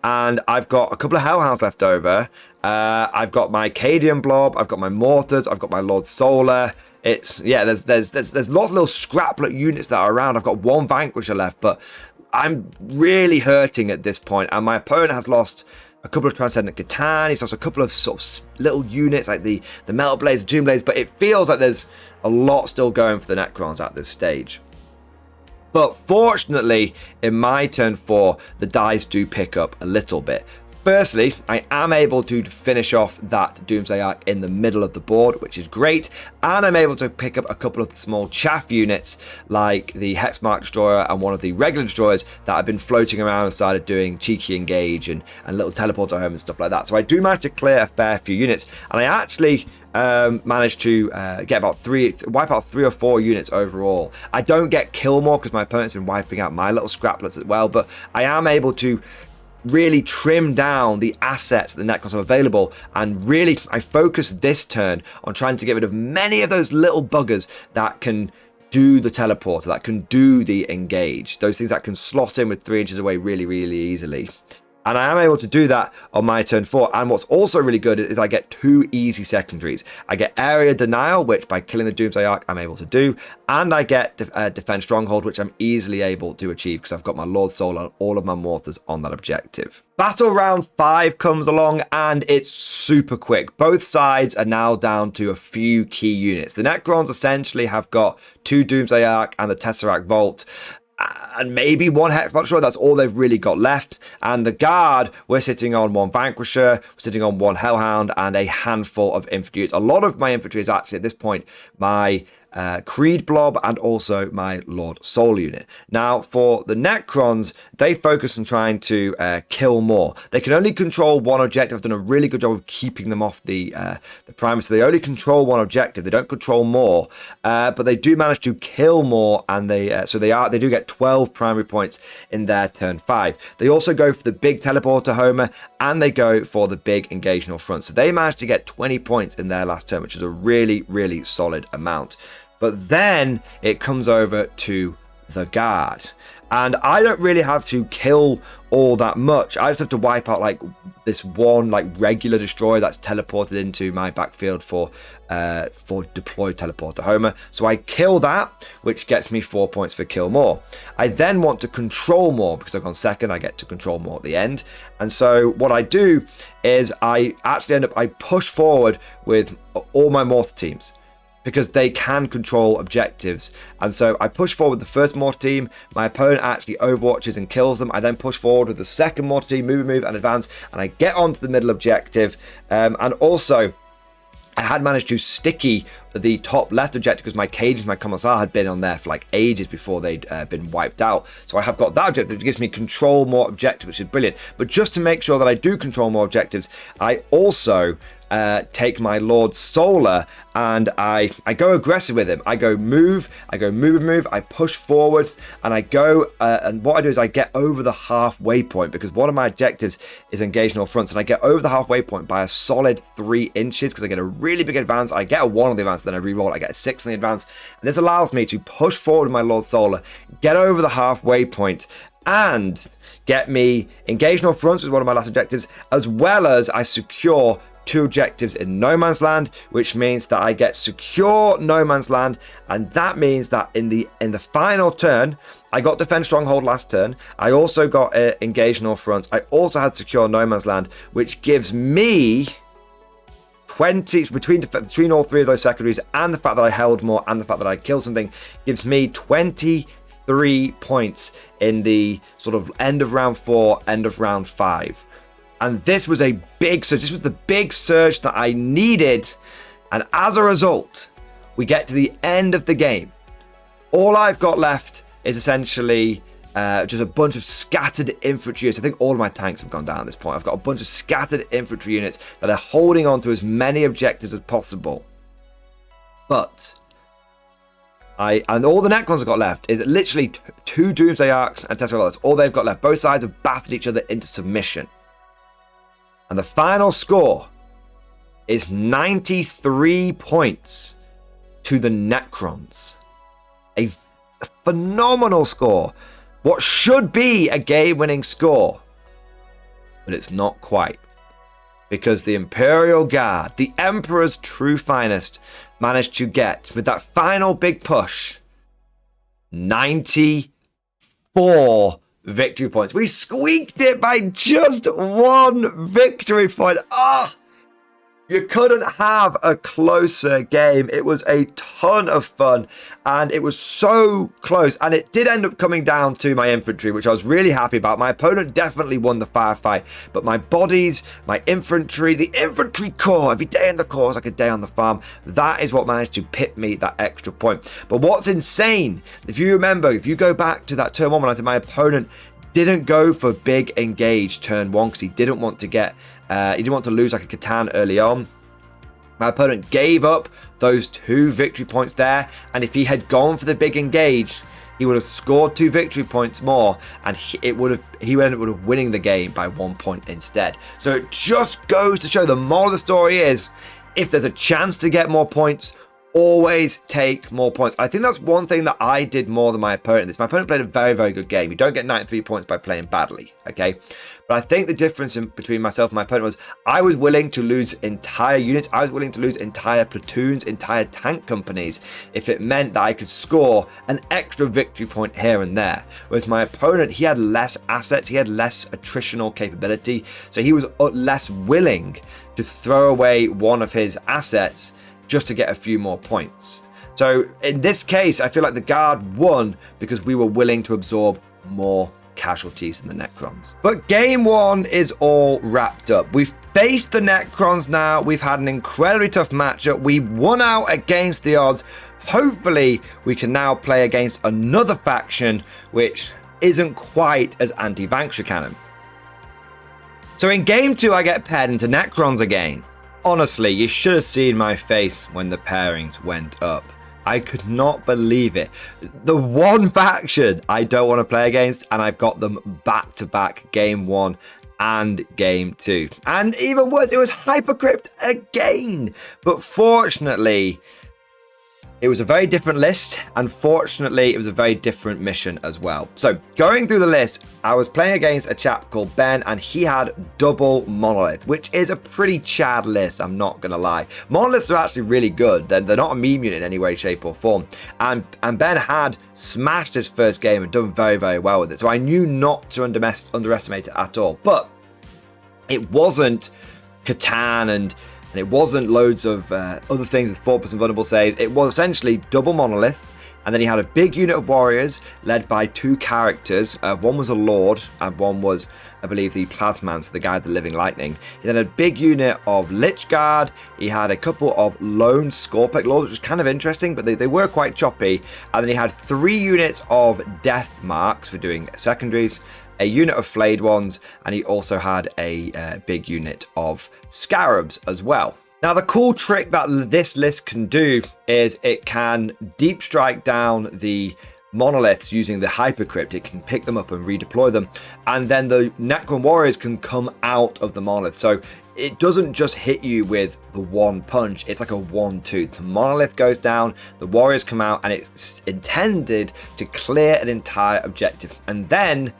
and I've got a couple of Hellhounds left over. I've got my Cadian blob, I've got my mortars, I've got my Lord Solar. It's, yeah, there's lots of little scraplet units that are around. I've got one Vanquisher left, but I'm really hurting at this point, and my opponent has lost a couple of Transcendent Catan. He's lost a couple of sort of little units like the Metal Blades, the Tomb Blades, but it feels like there's a lot still going for the Necrons at this stage. But fortunately, in my turn 4, the dice do pick up a little bit. Firstly, I am able to finish off that Doomsday Ark in the middle of the board, which is great, and I'm able to pick up a couple of small chaff units like the Hexmark Destroyer and one of the regular destroyers that have been floating around and started doing cheeky engage and little teleporter home and stuff like that. So I do manage to clear a fair few units, and I actually managed to wipe out 3 or 4 units overall. I don't get kill more because my opponent's been wiping out my little scraplets as well, but I am able to really trim down the assets that the Necrons have available, and really I focus this turn on trying to get rid of many of those little buggers that can do the teleporter, that can do the engage, those things that can slot in with 3 inches away really, really easily. And I am able to do that on my turn 4. And what's also really good is I get 2 easy secondaries. I get Area Denial, which by killing the Doomsday Ark, I'm able to do. And I get Defend Stronghold, which I'm easily able to achieve because I've got my Lord Soul and all of my mortars on that objective. Battle round 5 comes along and it's super quick. Both sides are now down to a few key units. The Necrons essentially have got 2 Doomsday Ark and the Tesseract Vault, and maybe 1 Hexmark Destroyer. That's all they've really got left. And the Guard, we're sitting on 1 Vanquisher, we're sitting on 1 Hellhound, and a handful of infantry. A lot of my infantry is actually, at this point, my Creed blob and also my Lord Soul unit. Now, for the Necrons, they focus on trying to kill more. They can only control 1 objective. I've done a really good job of keeping them off the primary, so they only control 1 objective. They don't control more, but they do manage to kill more, and they do get 12 primary points in their turn 5. They also go for the big teleporter homer, and they go for the big engagement front. So they managed to get 20 points in their last turn, which is a really, really solid amount. But then it comes over to the Guard. And I don't really have to kill all that much. I just have to wipe out like this 1 like regular destroyer that's teleported into my backfield for deployed teleporter homer. So I kill that, which gets me 4 points for kill more. I then want to control more because I've gone second. I get to control more at the end. And so what I do is I actually I push forward with all my mortar teams, because they can control objectives. And so I push forward the first mortar team, my opponent actually overwatches and kills them. I then push forward with the second mortar team, move and advance, and I get onto the middle objective. And also I had managed to sticky the top left objective because my Cages, my Commissar had been on there for like ages before they'd been wiped out. So I have got that objective, which gives me control more objectives, which is brilliant. But just to make sure that I do control more objectives, I also take my Lord Solar and I go aggressive with him. I go move, I push forward, and I go, and what I do is I get over the halfway point, because one of my objectives is engage in all fronts, and I get over the halfway point by a solid 3 inches, because I get a really big advance. I get a 1 on the advance, then I re-roll, I get a 6 on the advance, and this allows me to push forward with my Lord Solar, get over the halfway point, and get me engaged in all fronts with one of my last objectives, as well as I secure 2 objectives in no man's land, which means that I get secure no man's land, and that means that in the final turn, I got defend stronghold last turn. I also got engaged in all fronts. I also had secure no man's land, which gives me 20 between all 3 of those secondaries, and the fact that I held more and the fact that I killed something, gives me 23 3 points in the sort of end of round 4, end of round 5. And this was a big surge. This was the big surge that I needed. And as a result, we get to the end of the game. All I've got left is essentially just a bunch of scattered infantry units. I think all of my tanks have gone down at this point. I've got a bunch of scattered infantry units that are holding on to as many objectives as possible. But and all the Necrons have got left is literally 2 Doomsday Arcs and Tesla. That's all they've got left. Both sides have battered each other into submission. And the final score is 93 points to the Necrons. A phenomenal score. What should be a game-winning score. But it's not quite. Because the Imperial Guard, the Emperor's true finest, managed to get, with that final big push, 94 victory points. We squeaked it by just 1 victory point. Ah! You couldn't have a closer game. It was a ton of fun, and it was so close. And it did end up coming down to my infantry, which I was really happy about. My opponent definitely won the firefight, but my bodies, my infantry, the infantry corps, every day in the corps is like a day on the farm. That is what managed to pip me that extra point. But what's insane, if you remember, if you go back to that turn 1 when I said my opponent didn't go for big engage turn 1 because he didn't want to get he didn't want to lose like a Catan early on. My opponent gave up those 2 victory points there, and if he had gone for the big engage, he would have scored 2 victory points more, and he would end up winning the game by 1 point instead. So it just goes to show, the moral of the story is, if there's a chance to get more points, always take more points. I think that's one thing that I did more than my opponent in this. My opponent played a very, very good game. You don't get 93 points by playing badly, okay? But I think the difference between myself and my opponent was I was willing to lose entire units. I was willing to lose entire platoons, entire tank companies, if it meant that I could score an extra victory point here and there. Whereas my opponent, he had less assets, he had less attritional capability, so he was less willing to throw away one of his assets just to get a few more points. So in this case, I feel like the Guard won because we were willing to absorb more casualties than the Necrons. But game 1 is all wrapped up. We've faced the Necrons now. We've had an incredibly tough matchup. We won out against the odds. Hopefully, we can now play against another faction which isn't quite as anti-Vanquisher cannon. So in game 2, I get paired into Necrons again. Honestly, you should have seen my face when the pairings went up. I could not believe it. The one faction I don't want to play against, and I've got them back to back, game 1 and game 2. And even worse, it was Hypercrypt again. But fortunately, it was a very different list, and fortunately, it was a very different mission as well. So, going through the list, I was playing against a chap called Ben, and he had double monolith, which is a pretty chad list, I'm not going to lie. Monoliths are actually really good. They're not a meme unit in any way, shape, or form. And Ben had smashed his first game and done very, very well with it. So I knew not to underestimate it at all. But it wasn't Catan and it wasn't loads of other things with 4% vulnerable saves. It was essentially double monolith, and then he had a big unit of warriors led by 2 characters. One was a lord, and one was, I believe, the Plasman, so the guy with the living lightning. He then had a big unit of Lich Guard. He had a couple of lone Scorpec lords, which was kind of interesting, but they were quite choppy. And then he had 3 units of Death Marks for doing secondaries, a unit of flayed ones, and he also had a big unit of scarabs as well. Now, the cool trick that this list can do is it can deep strike down the monoliths using the Hypercrypt. It can pick them up and redeploy them, and then the Necron warriors can come out of the monolith. So it doesn't just hit you with the one punch, it's like a 1-2. The monolith goes down, the warriors come out, and it's intended to clear an entire objective, and then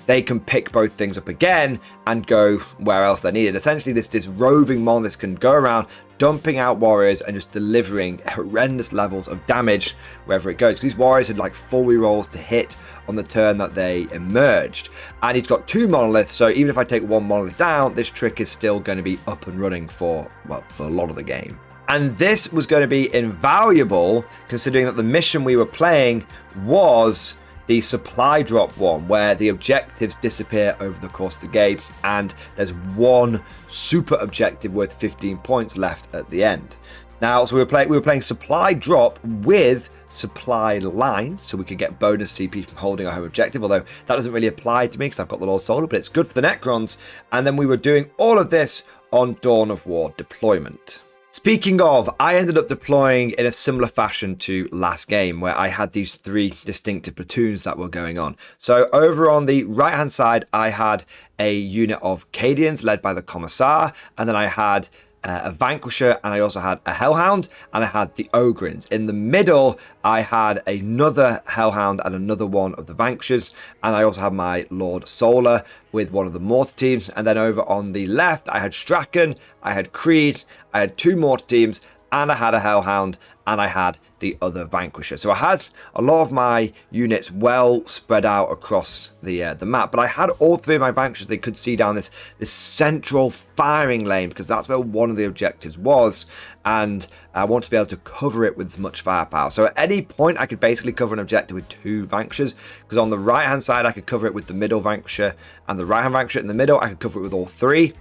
they can pick both things up again and go where else they're needed. Essentially, this roving monolith can go around dumping out warriors and just delivering horrendous levels of damage wherever it goes. Because these warriors had like full rerolls to hit on the turn that they emerged. And he's got 2 monoliths, so even if I take 1 monolith down, this trick is still going to be up and running for a lot of the game. And this was going to be invaluable, considering that the mission we were playing was the supply drop one, where the objectives disappear over the course of the game, and there's one super objective worth 15 points left at the end. Now, so we were playing supply drop with supply lines, so we could get bonus CP from holding our home objective, although that doesn't really apply to me because I've got the Lord Solar, but it's good for the Necrons. And then we were doing all of this on Dawn of War deployment. Speaking of, I ended up deploying in a similar fashion to last game, where I had these 3 distinctive platoons that were going on. So over on the right hand side, I had a unit of Cadians led by the Commissar, and then I had a Vanquisher, and I also had a Hellhound, and I had the Ogrins. In the middle, I had another Hellhound and another one of the Vanquishers, and I also had my Lord Solar with one of the Mortar teams. And then over on the left, I had Straken, I had Creed, I had 2 Mortar teams, and I had a Hellhound, and I had the other Vanquisher. So I had a lot of my units well spread out across the map, but I had all 3 of my Vanquishers. They could see down this central firing lane, because that's where one of the objectives was, and I wanted to be able to cover it with as much firepower. So at any point, I could basically cover an objective with 2 Vanquishers, because on the right hand side, I could cover it with the middle Vanquisher, and the right hand Vanquisher in the middle, I could cover it with all 3.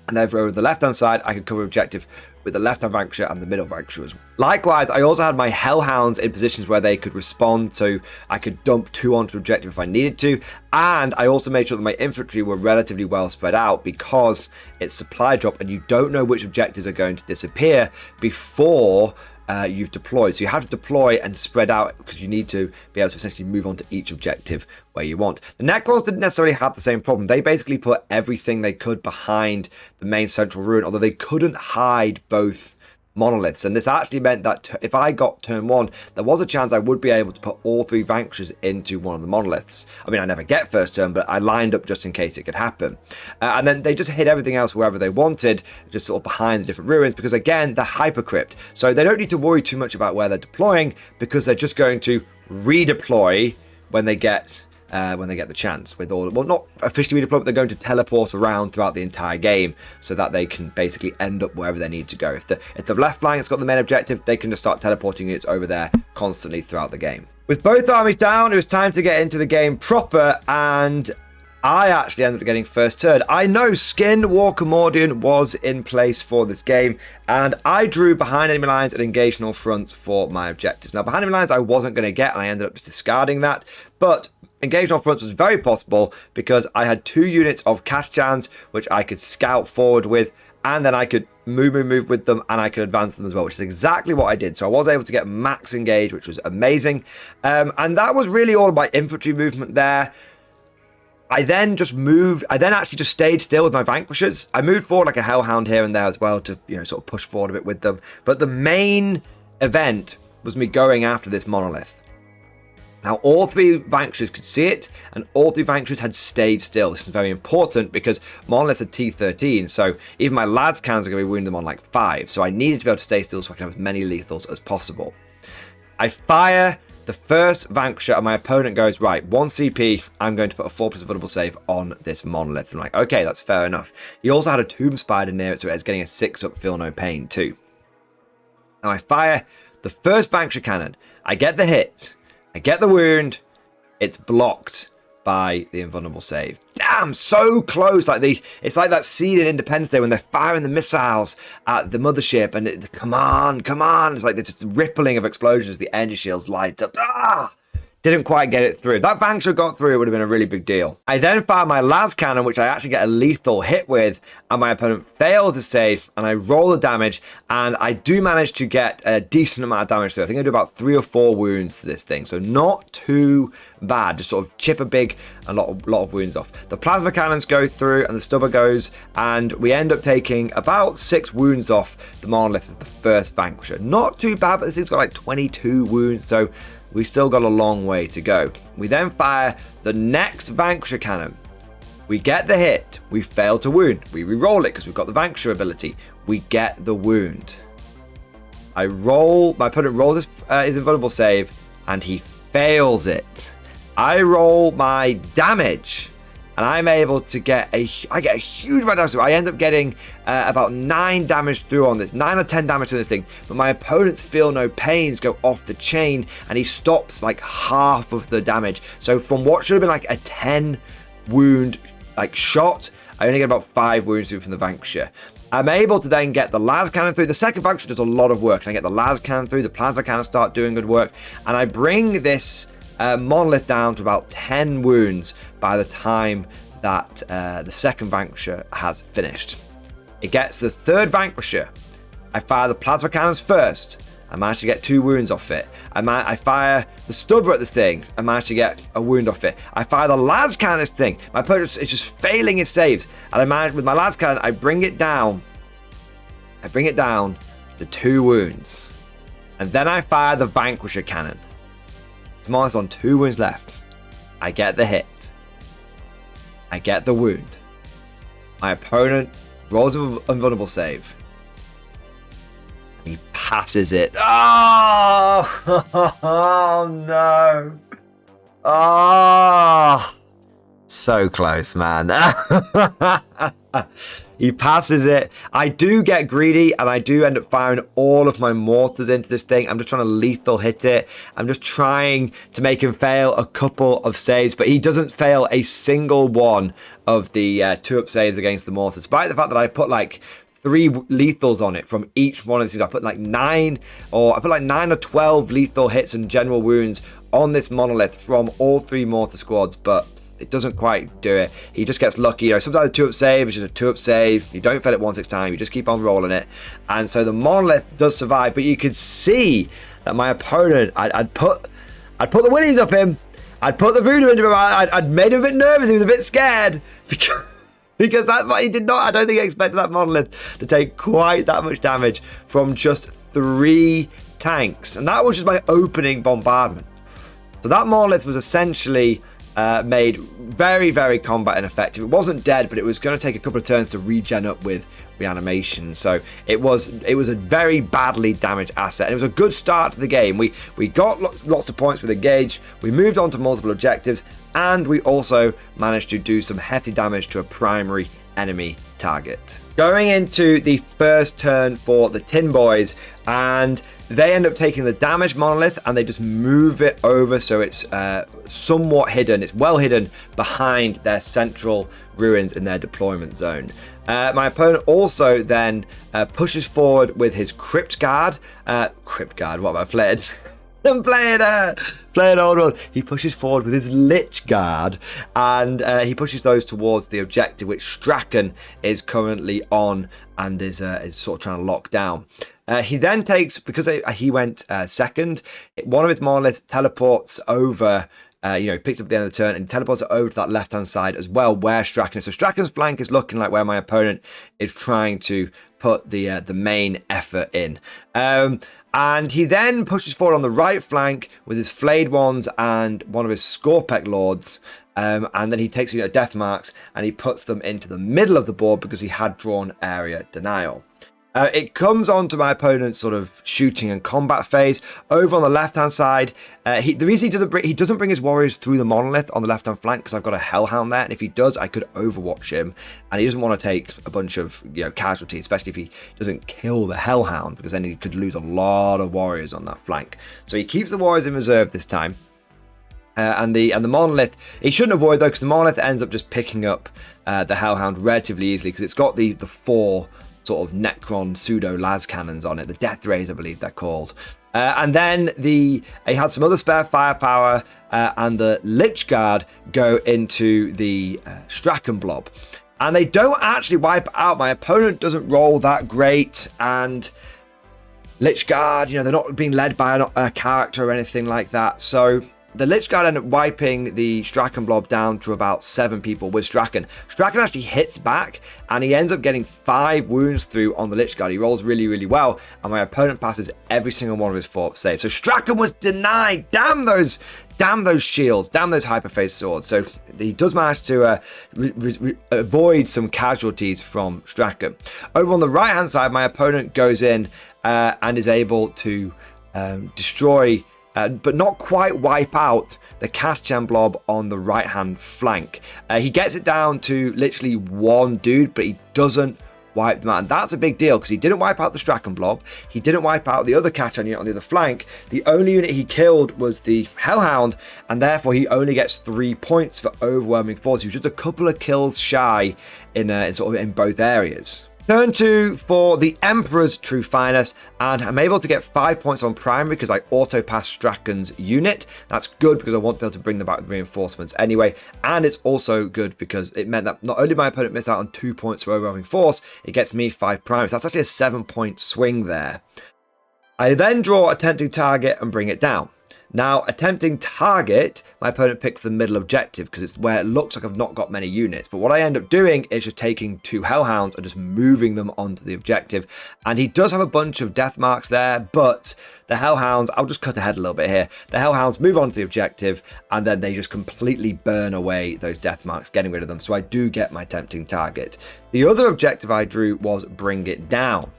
And over the left hand side, I could cover objective with the left hand Vanquisher and the middle Vanquisher as well. Likewise, I also had my Hellhounds in positions where they could respond, so I could dump 2 onto objective if I needed to. And I also made sure that my infantry were relatively well spread out, because it's supply drop and you don't know which objectives are going to disappear before you've deployed. So you have to deploy and spread out, because you need to be able to essentially move on to each objective where you want. The Necrons didn't necessarily have the same problem. They basically put everything they could behind the main central ruin, although they couldn't hide both monoliths. And this actually meant that if I got turn 1, there was a chance I would be able to put all 3 Vanquishers into one of the monoliths. I mean, I never get first turn, but I lined up just in case it could happen. And then they just hit everything else wherever they wanted, just sort of behind the different ruins, because again, they're hypercrypt. So they don't need to worry too much about where they're deploying, because they're just going to redeploy when they get the chance. With all, well, not officially redeploy, but they're going to teleport around throughout the entire game, so that they can basically end up wherever they need to go. If the left flank's got the main objective, they can just start teleporting units over there constantly throughout the game. With both armies down, it was time to get into the game proper, and I actually ended up getting first turn. I know Skin Walker Mordian was in place for this game, and I drew behind enemy lines and engaged on all fronts for my objectives. Now, behind enemy lines I wasn't going to get, and I ended up just discarding that, but engaged on fronts was very possible, because I had 2 units of Kashchans which I could scout forward with, and then I could move with them, and I could advance them as well, which is exactly what I did. So I was able to get max engage, which was amazing. And that was really all my infantry movement there. I then actually just stayed still with my Vanquishers. I moved forward like a Hellhound here and there as well to, sort of push forward a bit with them. But the main event was me going after this monolith. Now, all 3 Vanquishers could see it, and all 3 Vanquishers had stayed still. This is very important, because monoliths are T13, so even my lads cannons are going to be wounding them on like 5. So I needed to be able to stay still so I can have as many lethals as possible. I fire the first Vanquisher, and my opponent goes, right, 1 CP, I'm going to put a 4+ vulnerable save on this monolith. I'm like, okay, that's fair enough. He also had a Tomb Spider near it, so it's getting a 6+ feel no pain too. Now I fire the first Vanquisher cannon. I get the hit. I get the wound. It's blocked by the invulnerable save. Damn, so close. It's like that scene in Independence Day when they're firing the missiles at the mothership, and come on. It's like it's just rippling of explosions as the energy shields light up. Didn't quite get it through. If that Vanquisher got through, it would have been a really big deal. I then fire my last cannon, which I actually get a lethal hit with, and my opponent fails the save, and I roll the damage, and I do manage to get a decent amount of damage through. I think I do about 3 or 4 wounds to this thing, so not too bad. Just sort of chip a lot of wounds off. The plasma cannons go through, and the stubber goes, and we end up taking about 6 wounds off the monolith with the first Vanquisher. Not too bad, but this thing's got like 22 wounds, so we still got a long way to go. We then fire the next Vanquisher cannon. We get the hit. We fail to wound. We re-roll it because we've got the Vanquisher ability. We get the wound. My opponent rolls his invulnerable save, and he fails it. I roll my damage, and I'm able to get a huge amount of damage. So I end up getting about 9 damage through on this, 9 or 10 damage to this thing, but my opponent's feel no pains go off the chain, and he stops like half of the damage. So from what should have been like a 10 wound like shot, I only get about 5 wounds through from the Vanquisher. I'm able to then get the las cannon through. The second Vanquisher does a lot of work, and I get the las cannon through, the plasma cannon start doing good work, and I bring this monolith down to about 10 wounds by the time that the second Vanquisher has finished. It gets the third Vanquisher. I fire the plasma cannons first. I managed to get 2 wounds off it. I fire the stubber at this thing. I managed to get a wound off it. I fire the las cannon at this thing. My opponent is just failing its saves. And I manage with my las cannon, I bring it down. I bring it down to 2 wounds. And then I fire the Vanquisher cannon. Tomorrow's on 2 wounds left. I get the hit. I get the wound. My opponent rolls an invulnerable save. He passes it. Oh, oh no. Oh, so close, man. He passes it. I do get greedy, and I do end up firing all of my mortars into this thing. I'm just trying to lethal hit it. I'm just trying to make him fail a couple of saves, but he doesn't fail a single one of the 2-up saves against the mortar, despite the fact that I put like 3 lethals on it from each one of these. I put like 9 or 12 lethal hits and general wounds on this monolith from all 3 mortar squads, but it doesn't quite do it. He just gets lucky. Sometimes a 2-up save is just a 2-up save. You don't fail it 1/6 time. You just keep on rolling it. And so the monolith does survive, but you could see that my opponent, I'd put the willies up him. I'd put the voodoo into him. I'd made him a bit nervous. He was a bit scared because that's what he did not. I don't think he expected that monolith to take quite that much damage from just 3 tanks. And that was just my opening bombardment. So that monolith was essentially made very, very combat ineffective. It wasn't dead, but it was going to take a couple of turns to regen up with reanimation. So it was a very badly damaged asset. And it was a good start to the game. We got lots of points with engage. We moved on to multiple objectives, and we also managed to do some hefty damage to a primary enemy target. Going into the first turn for the Tin Boys, and they end up taking the damaged monolith and they just move it over so it's somewhat hidden. It's well hidden behind their central ruins in their deployment zone. My opponent also then pushes forward with his Crypt Guard. What am I playing? I'm playing old one. He pushes forward with his Lich Guard, and he pushes those towards the objective, which Straken is currently on and is sort of trying to lock down. He then takes, because he went second, one of his monoliths teleports over, picked up at the end of the turn, and teleports it over to that left-hand side as well, where Straken is. So Straken's flank is looking like where my opponent is trying to put the main effort in. And he then pushes forward on the right flank with his flayed ones and one of his Scorpec Lords. And then he takes death marks and he puts them into the middle of the board because he had drawn area denial. It comes on to my opponent's sort of shooting and combat phase. Over on the left-hand side, the reason he doesn't bring his warriors through the monolith on the left-hand flank because I've got a Hellhound there, and if he does, I could overwatch him, and he doesn't want to take a bunch of casualties, especially if he doesn't kill the Hellhound, because then he could lose a lot of warriors on that flank. So he keeps the warriors in reserve this time. And the monolith, he shouldn't have worried though, because the monolith ends up just picking up the Hellhound relatively easily because it's got the 4 sort of Necron pseudo las cannons on it, the Death Rays I believe they're called. And then he had some other spare firepower, and the Lich Guard go into the Straken blob. And they don't actually wipe out. My opponent doesn't roll that great, and Lich Guard, they're not being led by a character or anything like that. So the Lich Guard end up wiping the Straken blob down to about 7 people with Straken. Straken actually hits back, and he ends up getting 5 wounds through on the Lich Guard. He rolls really, really well, and my opponent passes every single one of his 4 saves. So Straken was denied. Damn those shields, damn those hyperphase swords. So he does manage to avoid some casualties from Straken. Over on the right-hand side, my opponent goes in and is able to destroy but not quite wipe out the Cadian blob on the right-hand flank. He gets it down to literally one dude, but he doesn't wipe them out. And that's a big deal because he didn't wipe out the Straken blob. He didn't wipe out the other Cadian unit on the other flank. The only unit he killed was the Hellhound, and therefore he only gets 3 points for overwhelming force. He was just a couple of kills shy in both areas. Turn 2 for the Emperor's True Finest, and I'm able to get 5 points on primary because I auto-pass Straken's unit. That's good because I want to be able to bring them back with reinforcements anyway, and it's also good because it meant that not only did my opponent miss out on 2 points for overwhelming force, it gets me 5 primary. So that's actually a 7-point swing there. I then draw Attempting Target and bring it down. Now, Attempting Target, my opponent picks the middle objective because it's where it looks like I've not got many units. But what I end up doing is just taking 2 Hellhounds and just moving them onto the objective. And he does have a bunch of death marks there, but the Hellhounds, I'll just cut ahead a little bit here. The Hellhounds move on to the objective and then they just completely burn away those death marks, getting rid of them. So I do get my Tempting Target. The other objective I drew was Bring It Down.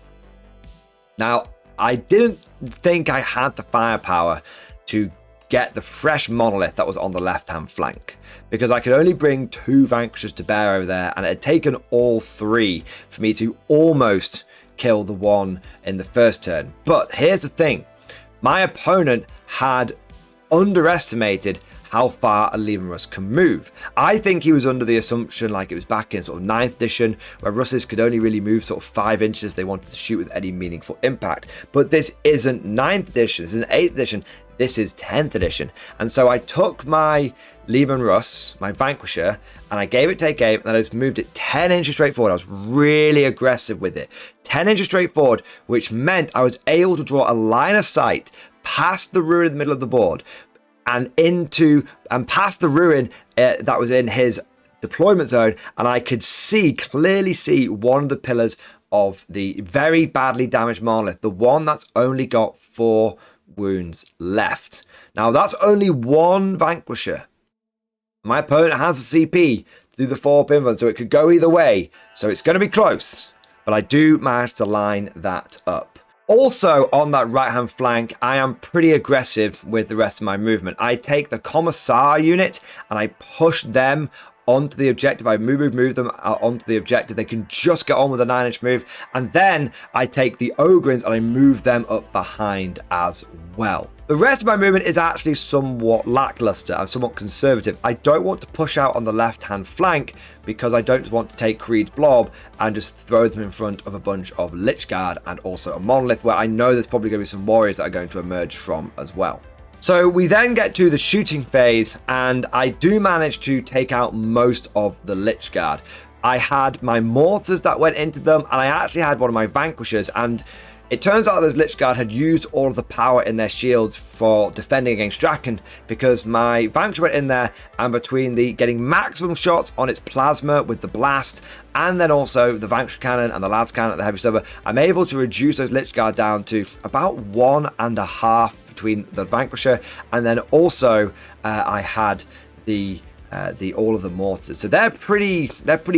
Now, I didn't think I had the firepower to get the fresh monolith that was on the left-hand flank, because I could only bring 2 Vanquishers to bear over there, and it had taken all 3 for me to almost kill the one in the first turn. But here's the thing, my opponent had underestimated how far a Leman Russ can move. I think he was under the assumption, like it was back in sort of 9th edition, where Russes could only really move sort of 5 inches if they wanted to shoot with any meaningful impact. But this isn't 9th edition, this isn't 8th edition, this is 10th edition. And so I took my Leman Russ, my Vanquisher, and I gave it take aim, and I just moved it 10 inches straight forward. I was really aggressive with it. 10 inches straight forward, which meant I was able to draw a line of sight past the ruin in the middle of the board, and past the ruin that was in his deployment zone, and I could clearly see one of the pillars of the very badly damaged monolith, the one that's only got 4 wounds left. Now that's only 1 Vanquisher. My opponent has a CP to do the 4 pinfun, so it could go either way. So it's going to be close, but I do manage to line that up. Also on that right hand flank, I am pretty aggressive with the rest of my movement. I take the Commissar unit and I push them onto the objective. I move them onto the objective. They can just get on with a 9-inch move. And then I take the Ogrins and I move them up behind as well. The rest of my movement is actually somewhat lackluster. I'm somewhat conservative. I don't want to push out on the left-hand flank because I don't just want to take Creed's blob and just throw them in front of a bunch of Lich Guard and also a Monolith, where I know there's probably going to be some warriors that are going to emerge from as well. So we then get to the shooting phase, and I do manage to take out most of the Lich Guard. I had my mortars that went into them, and I actually had one of my Vanquishers, and it turns out those Lich Guard had used all of the power in their shields for defending against Straken, because my Vanquisher went in there, and between the getting maximum shots on its plasma with the blast, and then also the Vanquisher cannon and the Lasgun at the heavy stubber, I'm able to reduce those Lich Guard down to about 1.5 between the Vanquisher, and then also I had all of the mortars. So they're pretty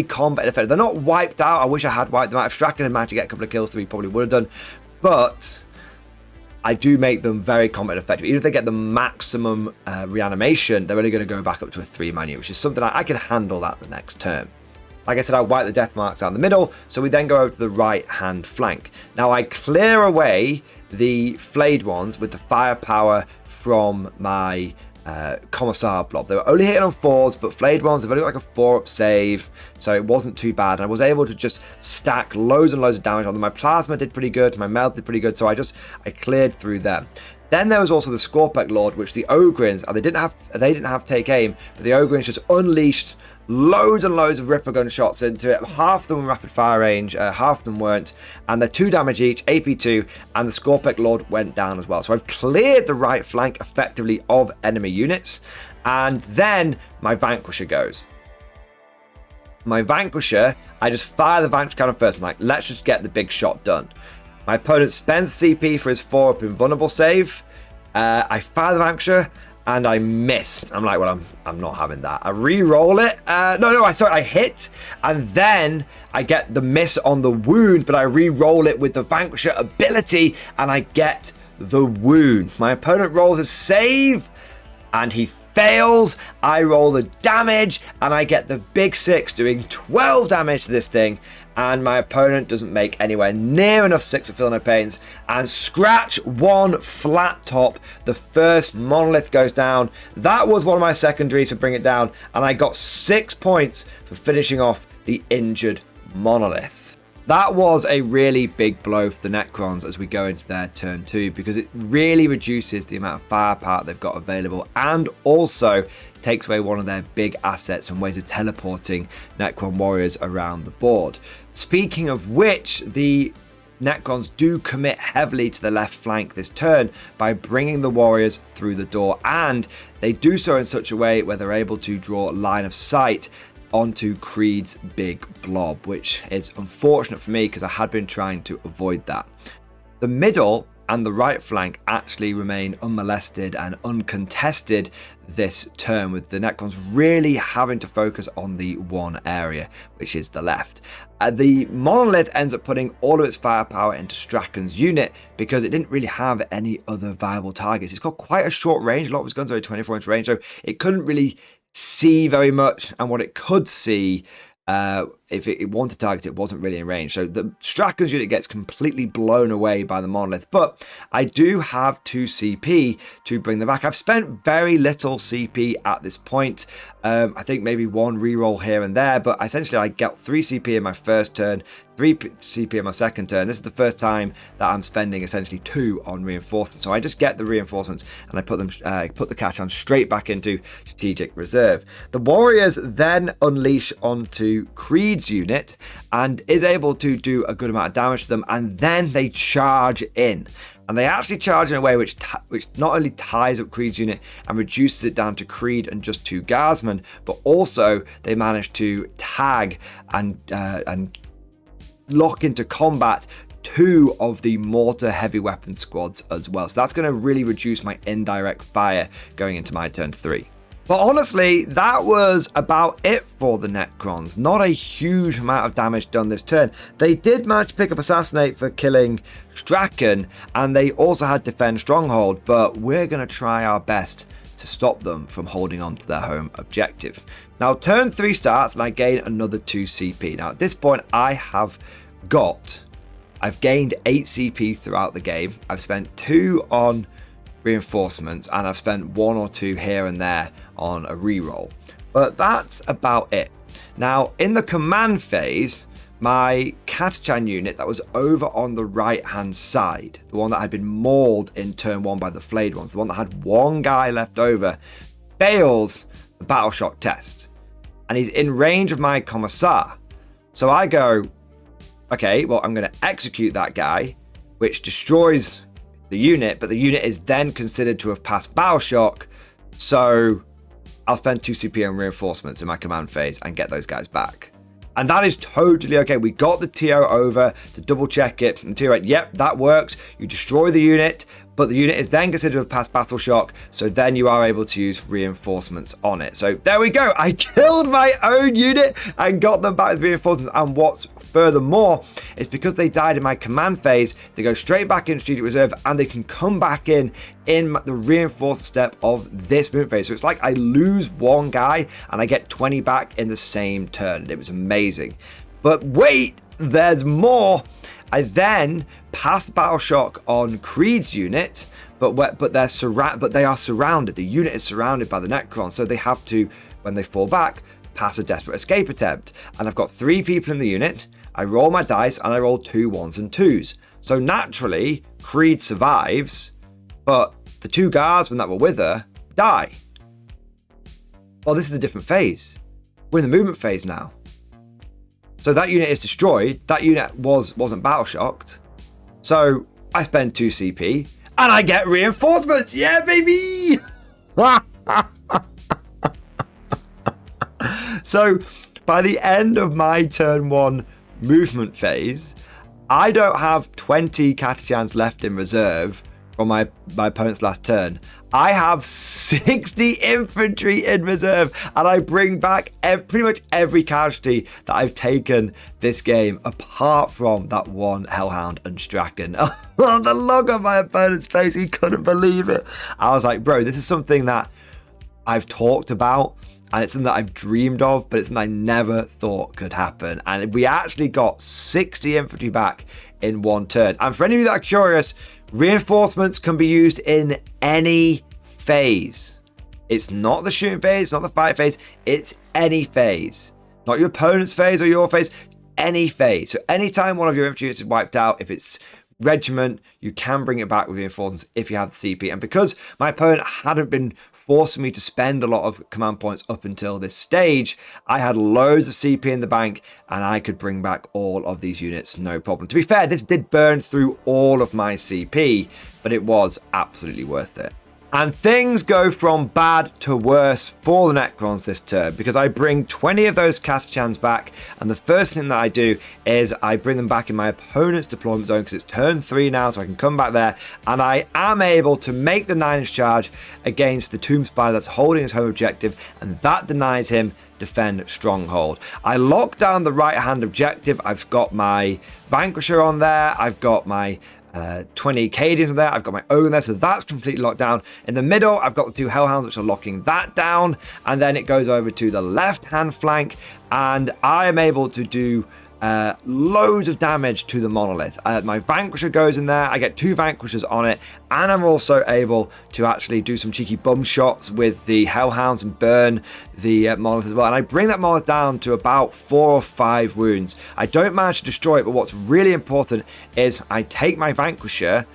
combat effective. They're not wiped out. I wish I had wiped them out. If Straken had managed to get a couple of kills through, he probably would have done. But I do make them very combat effective. Even if they get the maximum reanimation, they're only going to go back up to a 3-man unit, which is something I can handle that the next turn. Like I said, I wipe the death marks out in the middle, so we then go over to the right-hand flank. Now I clear away the flayed ones with the firepower from my Commissar blob. They were only hitting on 4s, but flayed ones, they've only got like a 4-up save, so it wasn't too bad. And I was able to just stack loads and loads of damage on them. My plasma did pretty good, my meld did pretty good, so I cleared through them. Then there was also the Warlord, which the Ogrins, they didn't have take aim, but the Ogrins just unleashed loads and loads of Ripper gun shots into it. Half of them were rapid fire range, half of them weren't, and they're 2 damage each, AP2, and the Warlord went down as well. So I've cleared the right flank effectively of enemy units, and then my Vanquisher goes. My Vanquisher, I just fire the Vanquisher cannon first. I'm like, let's just get the big shot done. My opponent spends CP for his 4-up invulnerable save. I fire the Vanquisher, and I missed. I'm like, well, I'm not having that. I re-roll it. I hit, and then I get the miss on the wound, but I re-roll it with the Vanquisher ability, and I get the wound. My opponent rolls a save and he fails. I roll the damage and I get the big 6 doing 12 damage to this thing, and my opponent doesn't make anywhere near enough 6 to feel no pains, and scratch 1 flat top. The first monolith goes down. That was one of my secondaries for bring it down, and I got 6 points for finishing off the injured monolith. That was a really big blow for the Necrons as we go into their turn 2, because it really reduces the amount of firepower they've got available, and also takes away one of their big assets and ways of teleporting Necron warriors around the board. Speaking of which, the Necrons do commit heavily to the left flank this turn by bringing the warriors through the door, and they do so in such a way where they're able to draw line of sight onto Creed's big blob, which is unfortunate for me because I had been trying to avoid that. The middle and the right flank actually remain unmolested and uncontested this turn, with the Necrons really having to focus on the one area, which is the left. The monolith ends up putting all of its firepower into Straken's unit because it didn't really have any other viable targets. It's got quite a short range. A lot of its guns are 24-inch range, so it couldn't really see very much, and what it could see, if it wanted to target it, wasn't really in range. So the Straken's unit gets completely blown away by the monolith, but I do have 2 CP to bring them back. I've spent very little CP at this point. I think maybe 1 reroll here and there, but essentially I got 3 CP in my first turn, 3 CP in my second turn. This is the first time that I'm spending essentially 2 on reinforcements. So I just get the reinforcements and I put them, put the Cadian straight back into strategic reserve. The warriors then unleash onto Creed's unit and is able to do a good amount of damage to them, and then they charge in. And they actually charge in a way which not only ties up Creed's unit and reduces it down to Creed and just 2 guardsmen, but also they manage to tag and lock into combat 2 of the mortar heavy weapon squads as well. So that's going to really reduce my indirect fire going into my turn 3. But honestly, that was about it for the Necrons. Not a huge amount of damage done this turn. They did manage to pick up Assassinate for killing Straken, and they also had Defend Stronghold, but we're going to try our best to stop them from holding on to their home objective. Now, turn 3 starts, and I gain another 2 CP. Now, at this point, I've gained 8 CP throughout the game. I've spent 2 on reinforcements, and I've spent 1 or 2 here and there on a reroll, but that's about it. Now, in the command phase, my Cadian unit that was over on the right hand side, the one that had been mauled in turn 1 by the flayed ones, the one that had 1 guy left over, fails the battle shock test, and he's in range of my Commissar. So I go, okay, well, I'm going to execute that guy, which destroys the unit, but the unit is then considered to have passed battle shock, so I'll spend 2 CP on reinforcements in my command phase and get those guys back. And that is totally okay. We got the TO over to double check it, and the TO went, yep, that works. You destroy the unit, but the unit is then considered to have passed battle shock, so then you are able to use reinforcements on it. So there we go. I killed my own unit and got them back with reinforcements. And what's furthermore is because they died in my command phase, they go straight back into strategic reserve, and they can come back in the reinforced step of this movement phase. So it's like I lose 1 guy and I get 20 back in the same turn. It was amazing. But wait, there's more. I then pass battle shock on Creed's unit, but they are surrounded. The unit is surrounded by the Necrons, so they have to, when they fall back, pass a desperate escape attempt. And I've got 3 people in the unit. I roll my dice and I roll 2 1s and 2s. So naturally, Creed survives, but the 2 guardsmen that were with her die. Well, this is a different phase. We're in the movement phase now. So that unit is destroyed. That unit wasn't battle shocked. So I spend 2 CP and I get reinforcements. Yeah, baby. So by the end of my turn 1 movement phase, I don't have 20 Cadians left in reserve from my opponent's last turn. I have 60 infantry in reserve, and I bring back pretty much every casualty that I've taken this game, apart from that one Hellhound and Straken. Oh, the look on my opponent's face, he couldn't believe it. I was like, bro, this is something that I've talked about, and it's something that I've dreamed of, but it's something I never thought could happen. And we actually got 60 infantry back in one turn. And for any of you that are curious, reinforcements can be used in any phase. It's not the shooting phase, not the fight phase, it's any phase. Not your opponent's phase or your phase, any phase. So anytime one of your infantry units is wiped out, if it's regiment, you can bring it back with reinforcements if you have the CP. And because my opponent hadn't been forcing me to spend a lot of command points up until this stage, I had loads of CP in the bank and I could bring back all of these units, no problem. To be fair, this did burn through all of my CP, but it was absolutely worth it. And things go from bad to worse for the Necrons this turn, because I bring 20 of those Catachans back, and the first thing that I do is I bring them back in my opponent's deployment zone, because it's turn 3 now, so I can come back there, and I am able to make the 9-inch charge against the Tomb Spider that's holding his home objective, and that denies him defend stronghold. I lock down the right hand objective. I've got my Vanquisher on there, I've got my 20 Cadians there, I've got my own there, so that's completely locked down. In the middle, I've got the 2 Hellhounds, which are locking that down, and then it goes over to the left hand flank, and I am able to do loads of damage to the monolith. My Vanquisher goes in there, I get 2 Vanquishers on it, and I'm also able to actually do some cheeky bum shots with the Hellhounds and burn the monolith as well. And I bring that monolith down to about 4 or 5 wounds. I don't manage to destroy it, but what's really important is I take my Vanquisher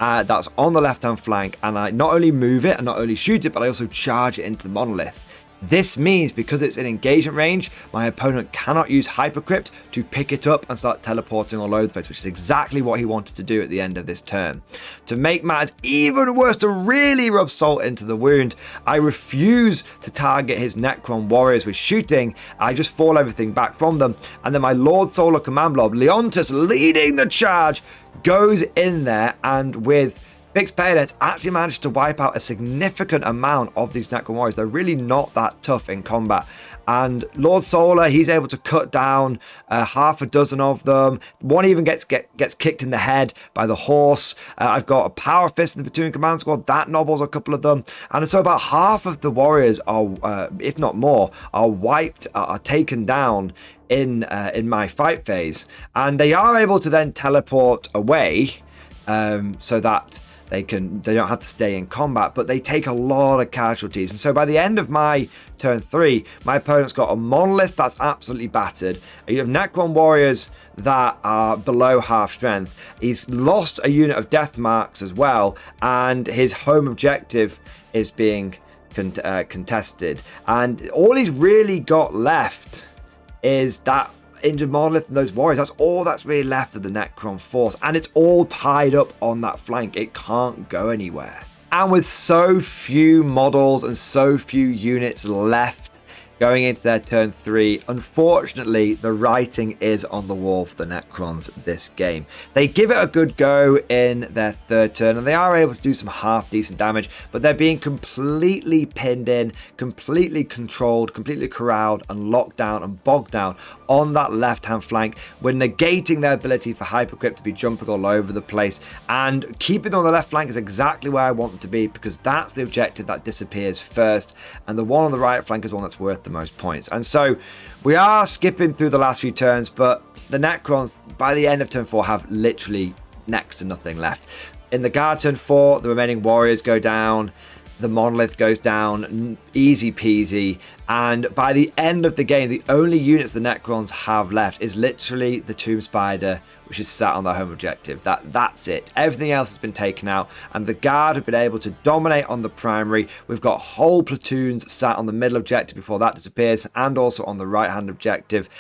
that's on the left hand flank, and I not only move it and not only shoot it, but I also charge it into the monolith. This means, because it's in engagement range, my opponent cannot use Hypercrypt to pick it up and start teleporting all over the place, which is exactly what he wanted to do at the end of this turn. To make matters even worse, to really rub salt into the wound, I refuse to target his Necron warriors with shooting. I just fall everything back from them, and then my Lord Solar Command Blob, Leontus, leading the charge, goes in there, and with fixed bayonets actually managed to wipe out a significant amount of these Necron warriors. They're really not that tough in combat. And Lord Solar, he's able to cut down half a dozen of them. One even gets kicked in the head by the horse. I've got a Power Fist in the Platoon Command Squad. That nobbles a couple of them. And so about half of the warriors are, if not more, are wiped, are taken down in my fight phase. And they are able to then teleport away so that they don't have to stay in combat, but they take a lot of casualties. And so by the end of my turn 3, my opponent's got a monolith that's absolutely battered. You have Necron warriors that are below half strength. He's lost a unit of death marks as well, and his home objective is being contested. And all he's really got left is that injured monolith and those warriors. That's all that's really left of the Necron force, and it's all tied up on that flank. It can't go anywhere. And with so few models and so few units left going into their turn 3, unfortunately the writing is on the wall for the Necrons this game. They give it a good go in their 3rd turn, and they are able to do some half decent damage, but they're being completely pinned in, completely controlled, completely corralled and locked down and bogged down on that left hand flank. We're negating their ability for Hypercrypt to be jumping all over the place, and keeping them on the left flank is exactly where I want them to be, because that's the objective that disappears first, and the one on the right flank is one that's worth the most points. And so we are skipping through the last few turns, but the Necrons by the end of turn 4 have literally next to nothing left. In the guard turn 4, the remaining warriors go down, the monolith goes down, easy peasy, and by the end of the game, the only units the Necrons have left is literally the Tomb Spider, which is sat on their home objective. That's it. Everything else has been taken out, and the guard have been able to dominate on the primary. We've got whole platoons sat on the middle objective before that disappears, and also on the right hand objective.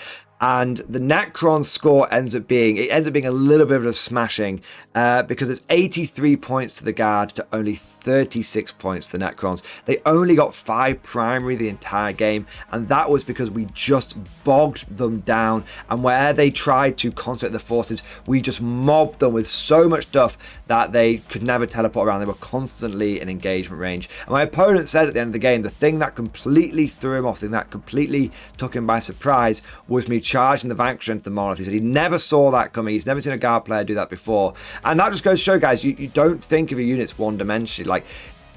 And the Necron score ends up being a little bit of a smashing because it's 83 points to the Guard to only 36 points to the Necrons. They only got 5 primary the entire game, and that was because we just bogged them down, and where they tried to concentrate the forces, we just mobbed them with so much stuff that they could never teleport around. They were constantly in engagement range. And my opponent said at the end of the game, the thing that completely threw him off, the thing that completely took him by surprise, was me charging the Vanquisher into the Monolith. He said he never saw that coming. He's never seen a Guard player do that before. And that just goes to show, guys, you don't think of your units one-dimensionally. Like,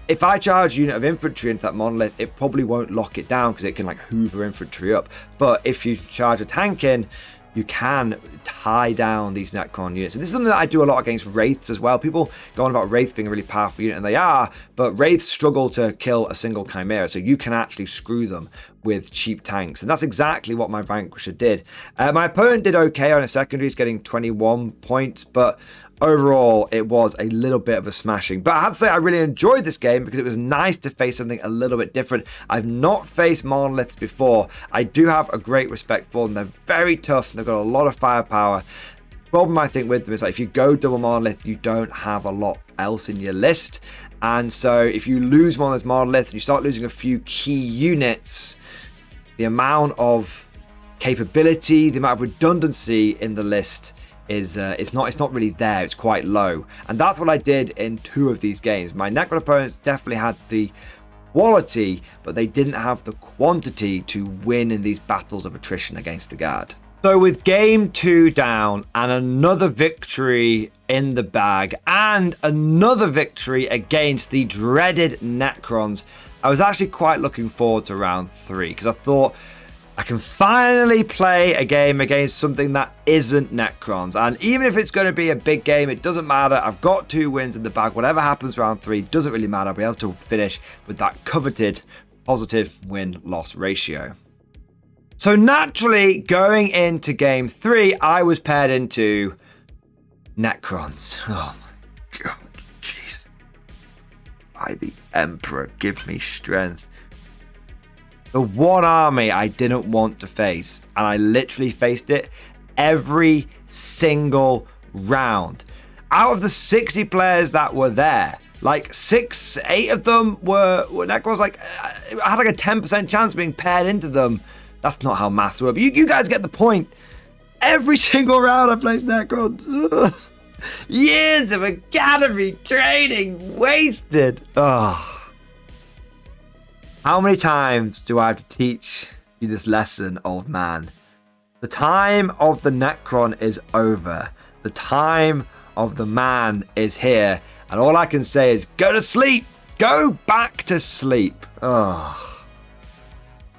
if I charge a unit of infantry into that Monolith, it probably won't lock it down because it can, like, hoover infantry up. But if you charge a tank in, you can tie down these Necron units. And this is something that I do a lot against Wraiths as well. People go on about Wraiths being a really powerful unit, and they are, but Wraiths struggle to kill a single Chimera, so you can actually screw them with cheap tanks. And that's exactly what my Vanquisher did. My opponent did okay on his secondaries, getting 21 points, but overall, it was a little bit of a smashing. But I have to say, I really enjoyed this game because it was nice to face something a little bit different. I've not faced monoliths before. I do have a great respect for them. They're very tough, and they've got a lot of firepower. The problem, I think, with them is that if you go double monolith, you don't have a lot else in your list. And so if you lose one of those monoliths and you start losing a few key units, the amount of capability, the amount of redundancy in the list is it's not really there. It's quite low, and that's what I did in 2 of these games. My Necron opponents definitely had the quality, but they didn't have the quantity to win in these battles of attrition against the Guard. So with game 2 down and another victory in the bag and another victory against the dreaded Necrons, I was actually quite looking forward to round 3 because I thought, I can finally play a game against something that isn't Necrons. And even if it's going to be a big game, it doesn't matter. I've got 2 wins in the bag. Whatever happens round 3 doesn't really matter. I'll be able to finish with that coveted positive win-loss ratio. So naturally, going into game 3, I was paired into Necrons. Oh my god, jeez. By the Emperor, give me strength. The one army I didn't want to face, and I literally faced it every single round. Out of the 60 players that were there, like 8 of them were Necrons. Like, I had like a 10% chance of being paired into them. That's not how maths work, but you guys get the point. Every single round I placed Necrons. Ugh. Years of academy training wasted. Ugh. How many times do I have to teach you this lesson, old man? The time of the Necron is over. The time of the man is here. And all I can say is, go to sleep. Go back to sleep. Oh.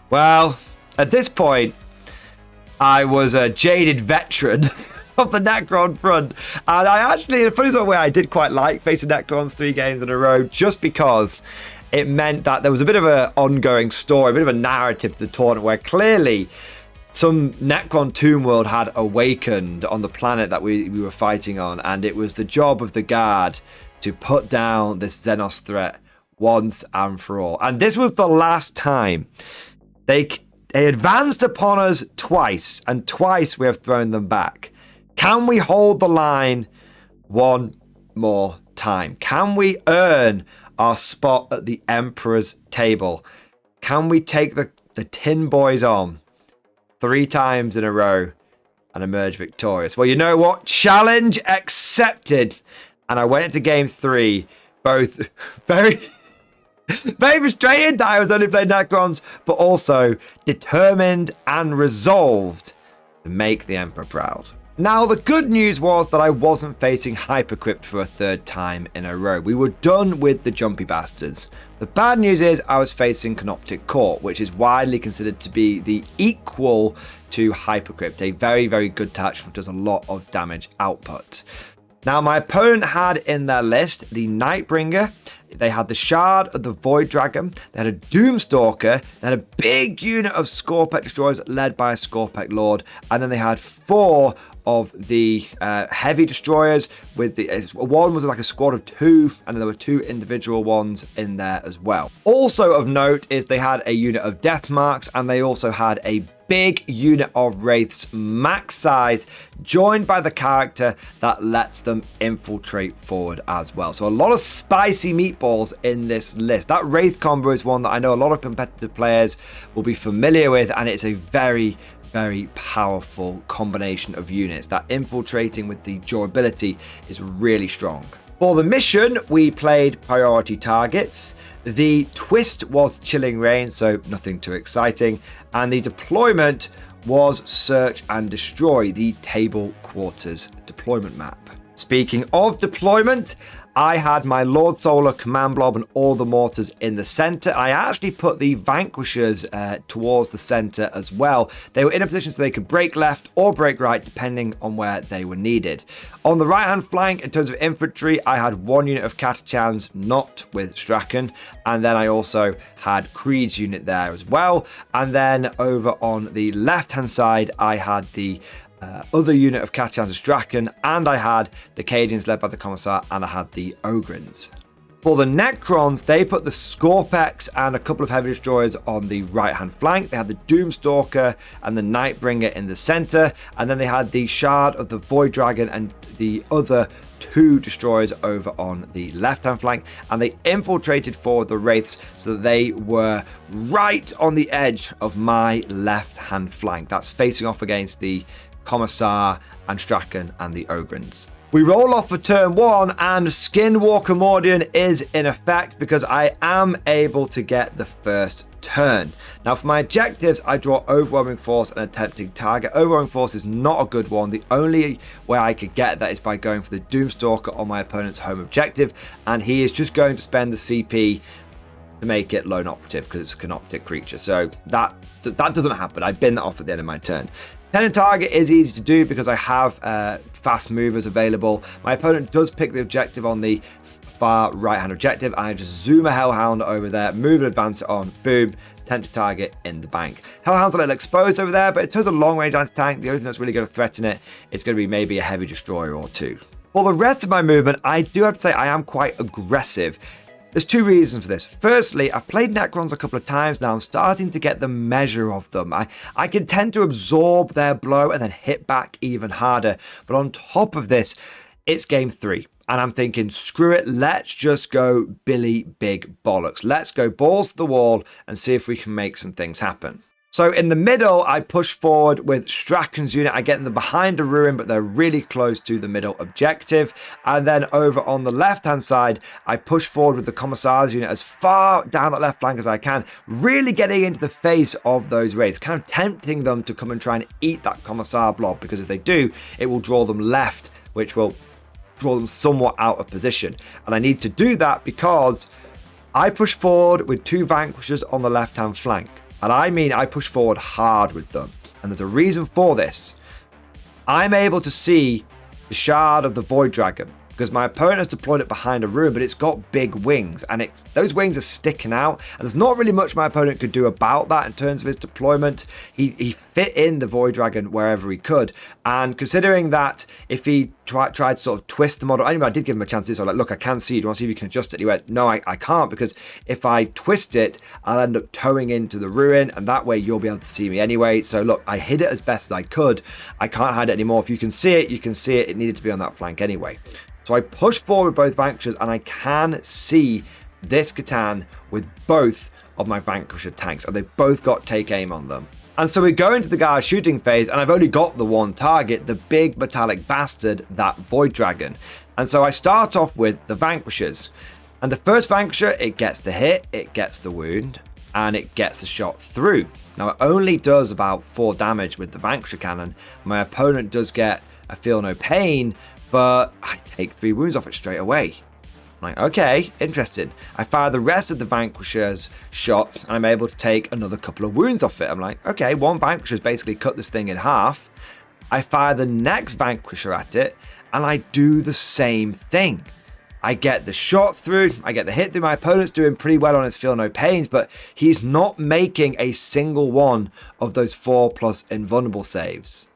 Well, at this point, I was a jaded veteran of the Necron front. And I actually, in a funny sort of way, I did quite like facing Necrons 3 games in a row, just because it meant that there was a bit of an ongoing story, a bit of a narrative to the tournament where clearly some Necron Tomb World had awakened on the planet that we were fighting on, and it was the job of the Guard to put down this Xenos threat once and for all. And this was the last time. They advanced upon us twice, and twice we have thrown them back. Can we hold the line one more time? Can we earn our spot at the Emperor's table? Can we take the Tin Boys on 3 times in a row and emerge victorious? Well, you know what? Challenge accepted. And I went into game 3, both very frustrated that I was only playing Necrons, but also determined and resolved to make the Emperor proud. Now, the good news was that I wasn't facing Hypercrypt for a 3rd time in a row. We were done with the jumpy bastards. The bad news is I was facing Canoptic Court, which is widely considered to be the equal to Hypercrypt, a very, very good attachment which does a lot of damage output. Now, my opponent had in their list the Nightbringer, they had the Shard of the Void Dragon, they had a Doomstalker, they had a big unit of Scorpec Destroyers led by a Scorpec Lord, and then they had 4 of the heavy destroyers with the one was like a squad of 2, and there were 2 individual ones in there as well. Also of note is they had a unit of Death Marks, and they also had a big unit of Wraiths, max size, joined by the character that lets them infiltrate forward as well. So a lot of spicy meatballs in this list. That Wraith combo is one that I know a lot of competitive players will be familiar with, and it's a very powerful combination of units. That infiltrating with the durability is really strong. For the mission, we played priority targets. The twist was chilling rain, so nothing too exciting. And the deployment was search and destroy, the table quarters deployment map. Speaking of deployment, I had my Lord Solar command blob and all the mortars in the center. I actually put the Vanquishers towards the center as well. They were in a position so they could break left or break right depending on where they were needed. On the right hand flank, in terms of infantry, I had one unit of Catachans, not with Straken, and then I also had Creed's unit there as well. And then over on the left hand side, I had the other unit of Catachans and Straken, and I had the Cadians led by the Commissar, and I had the Ogrins. For the Necrons, they put the Scorpex and a couple of heavy destroyers on the right hand flank. They had the Doomstalker and the Nightbringer in the center, and then they had the Shard of the Void Dragon and the other two destroyers over on the left hand flank, and they infiltrated forward the Wraiths so that they were right on the edge of my left hand flank. That's facing off against the Commissar and Straken and the Ogrins. We roll off for turn 1 and Skinwalker Mordian is in effect because I am able to get the first turn. Now for my objectives, I draw Overwhelming Force and Attempting Target. Overwhelming Force is not a good one. The only way I could get that is by going for the Doomstalker on my opponent's home objective, and he is just going to spend the CP to make it lone operative because it's a canoptic creature. So that doesn't happen. I bin that off at the end of my turn. Attempting Target is easy to do because I have fast movers available. My opponent does pick the objective on the far right hand objective, and I just zoom a Hellhound over there, move and advance it on, boom, Attempted Target in the bank. Hellhound's a little exposed over there, but in terms of long range anti-tank, the only thing that's really going to threaten it is going to be maybe a heavy destroyer or two. For the rest of my movement, I do have to say I am quite aggressive. There's two reasons for this. Firstly, I've played Necrons a couple of times now. I'm starting to get the measure of them. I can tend to absorb their blow and then hit back even harder. But on top of this, it's game 3. And I'm thinking, screw it, let's just go Billy Big Bollocks. Let's go balls to the wall and see if we can make some things happen. So in the middle, I push forward with Straken's unit. I get them behind a ruin, but they're really close to the middle objective. And then over on the left-hand side, I push forward with the Commissar's unit as far down that left flank as I can, really getting into the face of those Wraiths, kind of tempting them to come and try and eat that Commissar blob, because if they do, it will draw them left, which will draw them somewhat out of position. And I need to do that because I push forward with 2 Vanquishers on the left-hand flank. And I mean, I push forward hard with them. And there's a reason for this. I'm able to see the Shard of the Void Dragon because my opponent has deployed it behind a ruin, but it's got big wings, and those wings are sticking out, and there's not really much my opponent could do about that in terms of his deployment. He fit in the Void Dragon wherever he could, and considering that if he tried to sort of twist the model, anyway, I did give him a chance to do so. Like, look, I can see, do you want to see if you can adjust it? He went, no, I can't, because if I twist it, I'll end up towing into the ruin, and that way you'll be able to see me anyway. So look, I hid it as best as I could. I can't hide it anymore. If you can see it, you can see it. It needed to be on that flank anyway. So I push forward with both Vanquishers, and I can see this Catan with both of my Vanquisher tanks, and they've both got take aim on them. And so we go into the guard shooting phase, and I've only got the one target, the big metallic bastard, that Void Dragon. And so I start off with the Vanquishers. And the first Vanquisher, it gets the hit, it gets the wound, and it gets a shot through. Now it only does about 4 damage with the Vanquisher cannon. My opponent does get a feel no pain, but I take 3 wounds off it straight away. I'm like, okay, interesting. I fire the rest of the Vanquisher's shots, and I'm able to take another couple of wounds off it. I'm like, okay, 1 Vanquisher's basically cut this thing in half. I fire the next Vanquisher at it, and I do the same thing. I get the shot through, I get the hit through. My opponent's doing pretty well on his feel no pains, but he's not making a single one of those 4+ invulnerable saves.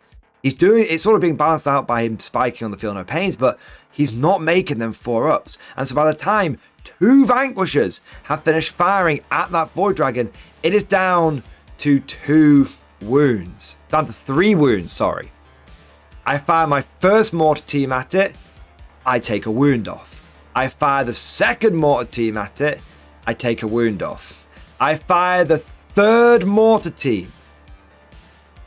It's sort of being balanced out by him spiking on the feel no pains, but he's not making them 4-ups. And so by the time 2 Vanquishers have finished firing at that Void Dragon, it is down to 2 wounds. Down to 3 wounds, sorry. I fire my first mortar team at it, I take a wound off. I fire the second mortar team at it, I take a wound off. I fire the third mortar team,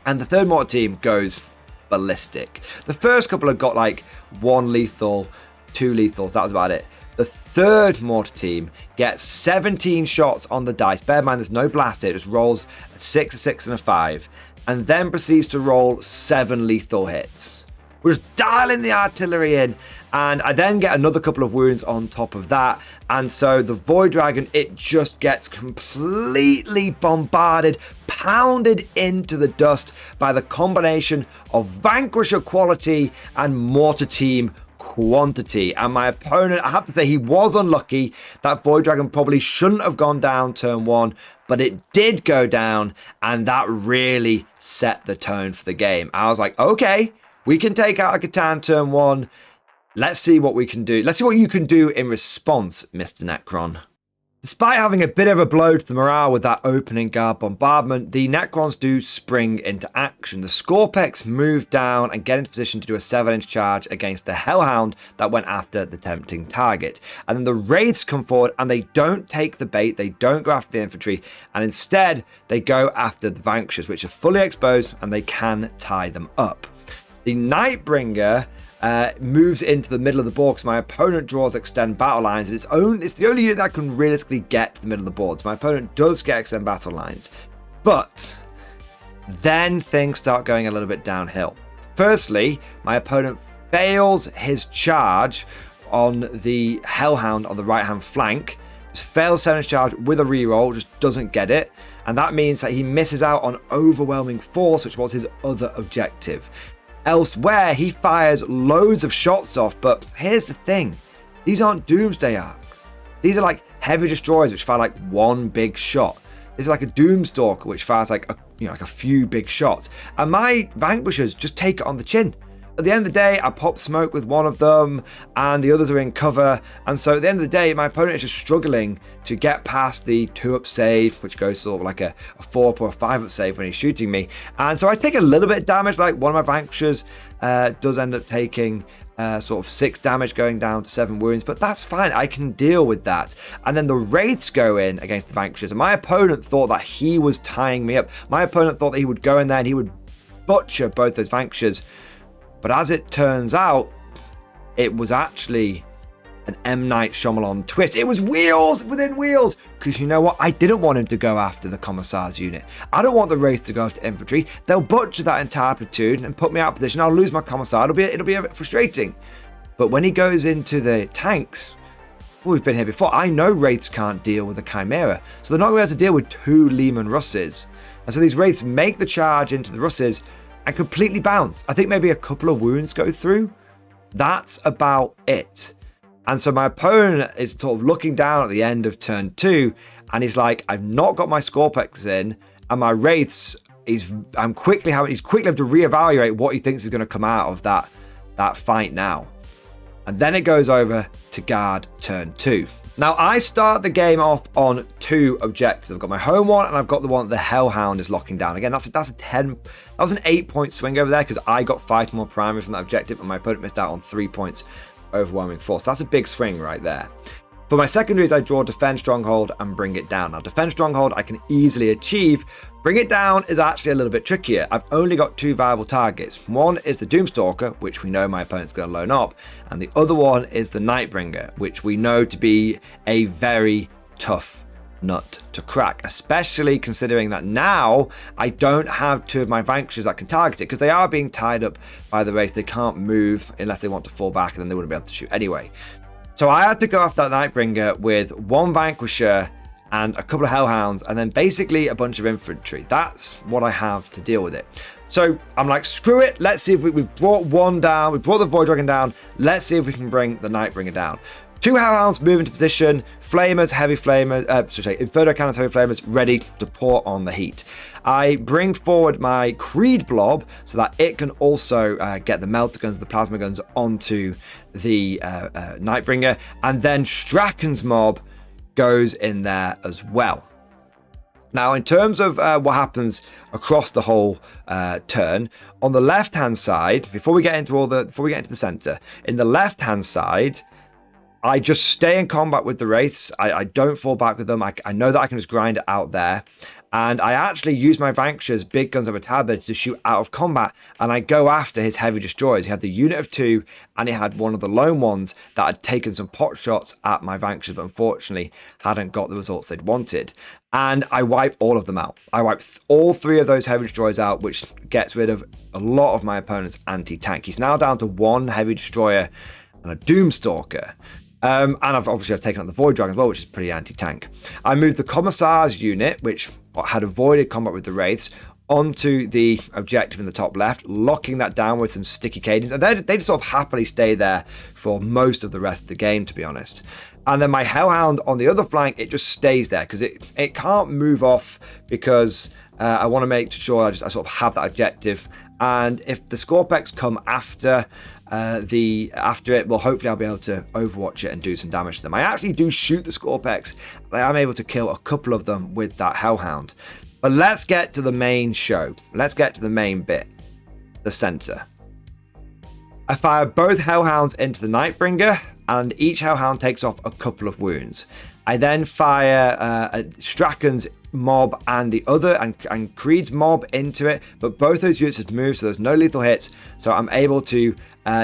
and the third mortar team goes ballistic. The first couple have got like 1 lethal, 2 lethals, that was about it. The third mortar team gets 17 shots on the dice. Bear in mind, there's no blast, it just rolls a 6, a 6, and a 5, and then proceeds to roll 7 lethal hits. We're just dialing the artillery in, and I then get another couple of wounds on top of that, and so the Void Dragon, it just gets completely bombarded, pounded into the dust by the combination of Vanquisher quality and mortar team quantity. And my opponent, I have to say, he was unlucky. That Void Dragon probably shouldn't have gone down turn 1, but it did go down, and that really set the tone for the game. I was like, okay, we can take out a Catan turn 1. Let's see what we can do. Let's see what you can do in response, Mr. Necron. Despite having a bit of a blow to the morale with that opening guard bombardment, the Necrons do spring into action. The Scorpex move down and get into position to do a 7-inch charge against the Hellhound that went after the tempting target. And then the Wraiths come forward and they don't take the bait, they don't go after the infantry, and instead they go after the Vanquishers, which are fully exposed and they can tie them up. The Nightbringer moves into the middle of the board because my opponent draws extend battle lines, and it's the only unit that can realistically get to the middle of the board. So my opponent does get extend battle lines, but then things start going a little bit downhill. Firstly, my opponent fails his charge on the Hellhound on the right hand flank, just fails 7-inch charge with a reroll, just doesn't get it, and that means that he misses out on overwhelming force, which was his other objective. Elsewhere, he fires loads of shots off, but here's the thing. These aren't Doomsday Arcs. These are like heavy destroyers, which fire like 1 big shot. This is like a Doomstalker, which fires like a few big shots. And my Vanquishers just take it on the chin. At the end of the day, I pop smoke with one of them, and the others are in cover. And so at the end of the day, my opponent is just struggling to get past the 2-up save, which goes sort of like a 4-up or a 5-up save when he's shooting me. And so I take a little bit of damage, like one of my Vanquishers does end up taking sort of 6 damage, going down to 7 wounds, but that's fine. I can deal with that. And then the Wraiths go in against the Vanquishers, and my opponent thought that he was tying me up. My opponent thought that he would go in there and he would butcher both those Vanquishers. But as it turns out, it was actually an M. Night Shyamalan twist. It was wheels within wheels. Because you know what? I didn't want him to go after the Commissar's unit. I don't want the Wraiths to go after infantry. They'll butcher that entire platoon and put me out of position. I'll lose my Commissar. It'll be a bit frustrating. But when he goes into the tanks, we've been here before. I know Wraiths can't deal with the Chimera. So they're not going to be able to deal with 2 Leman Russes. And so these Wraiths make the charge into the Russes and completely bounce. I think maybe a couple of wounds go through. That's about it. And so my opponent is sort of looking down at the end of turn 2, and he's like, I've not got my Scorpex in, and my Wraiths, he's quickly having to reevaluate what he thinks is going to come out of that fight now. And then it goes over to guard turn 2. Now, I start the game off on 2 objectives. I've got my home one, and I've got the one that the Hellhound is locking down. Again, that was an 8-point swing over there because I got 5 more primary from that objective, and my opponent missed out on 3 points overwhelming force. That's a big swing right there. For my secondaries, I draw Defend Stronghold and Bring It Down. Now, Defend Stronghold I can easily achieve. Bring It Down is actually a little bit trickier. I've only got 2 viable targets. One is the Doomstalker, which we know my opponent's going to loan up, and the other one is the Nightbringer, which we know to be a very tough nut to crack, especially considering that now I don't have 2 of my Vanquishers that can target it because they are being tied up by the race. They can't move unless they want to fall back, and then they wouldn't be able to shoot anyway. So I had to go after that Nightbringer with 1 Vanquisher and a couple of Hellhounds, and then basically a bunch of infantry. That's what I have to deal with it. So I'm like, screw it. Let's see if we've brought 1 down. We brought the Void Dragon down. Let's see if we can bring the Nightbringer down. 2 Hellhounds move into position. Flamers, heavy flamers, Inferno Cannons, heavy flamers, ready to pour on the heat. I bring forward my Creed Blob so that it can also get the melter guns, the plasma guns onto the Nightbringer, and then Straken's mob goes in there as well. Now, in terms of what happens across the whole turn, on the left-hand side, before we get into the center, in the left-hand side, I just stay in combat with the Wraiths. I don't fall back with them. I know that I can just grind it out there. And I actually use my Vanquisher's big guns of ability to shoot out of combat, and I go after his heavy destroyers. He had the unit of 2, and he had one of the lone ones that had taken some pot shots at my Vanquisher, but unfortunately hadn't got the results they'd wanted. And I wipe all of them out. I wipe all 3 of those heavy destroyers out, which gets rid of a lot of my opponent's anti-tank. He's now down to 1 heavy destroyer and a Doomstalker. And I've taken out the Void Dragon as well, which is pretty anti-tank. I moved the Commissar's unit, which had avoided combat with the Wraiths, onto the objective in the top left, locking that down with some sticky Cadians. And they just sort of happily stay there for most of the rest of the game, to be honest. And then my Hellhound on the other flank, it just stays there because it can't move off, because I want to make sure I sort of have that objective. And if the Scorpex come after it, well, hopefully I'll be able to overwatch it and do some damage to them. I actually do shoot the Scorpex, and I'm able to kill a couple of them with that Hellhound. But let's get to the main show. Let's get to the main bit, the center. I fire both Hellhounds into the Nightbringer, and each Hellhound takes off a couple of wounds. I then fire Straken's mob and the other and Creed's mob into it, but both those units have moved, so there's no lethal hits, so I'm able to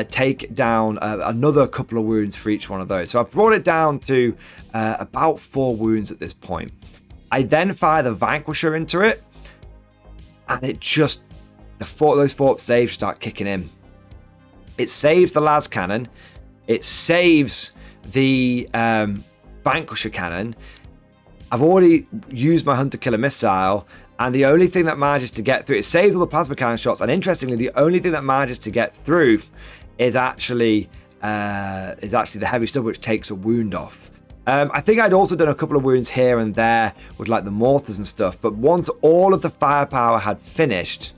take down another couple of wounds for each one of those. So I've brought it down to about 4 wounds at this point. I then fire the Vanquisher into it, and it just, those 4 saves start kicking in. It saves the las cannon, it saves the Vanquisher cannon. I've already used my Hunter Killer missile, and the only thing that manages to get through, it saves all the plasma cannon shots, and interestingly, the only thing that manages to get through is actually the heavy stuff, which takes a wound off. I think I'd also done a couple of wounds here and there with like the mortars and stuff, but once all of the firepower had finished,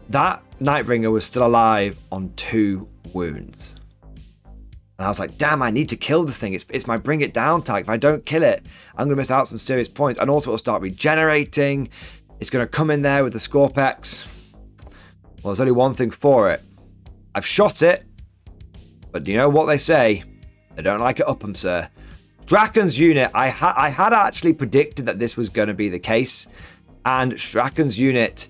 that Nightbringer was still alive on 2 wounds. And I was like, damn, I need to kill this thing. It's my bring it down tag. If I don't kill it, I'm going to miss out some serious points. And also it'll start regenerating. It's going to come in there with the Scorpex. Well, there's only one thing for it. I've shot it, but you know what they say? They don't like it up 'em, sir. Straken's unit, I had actually predicted that this was going to be the case. And Straken's unit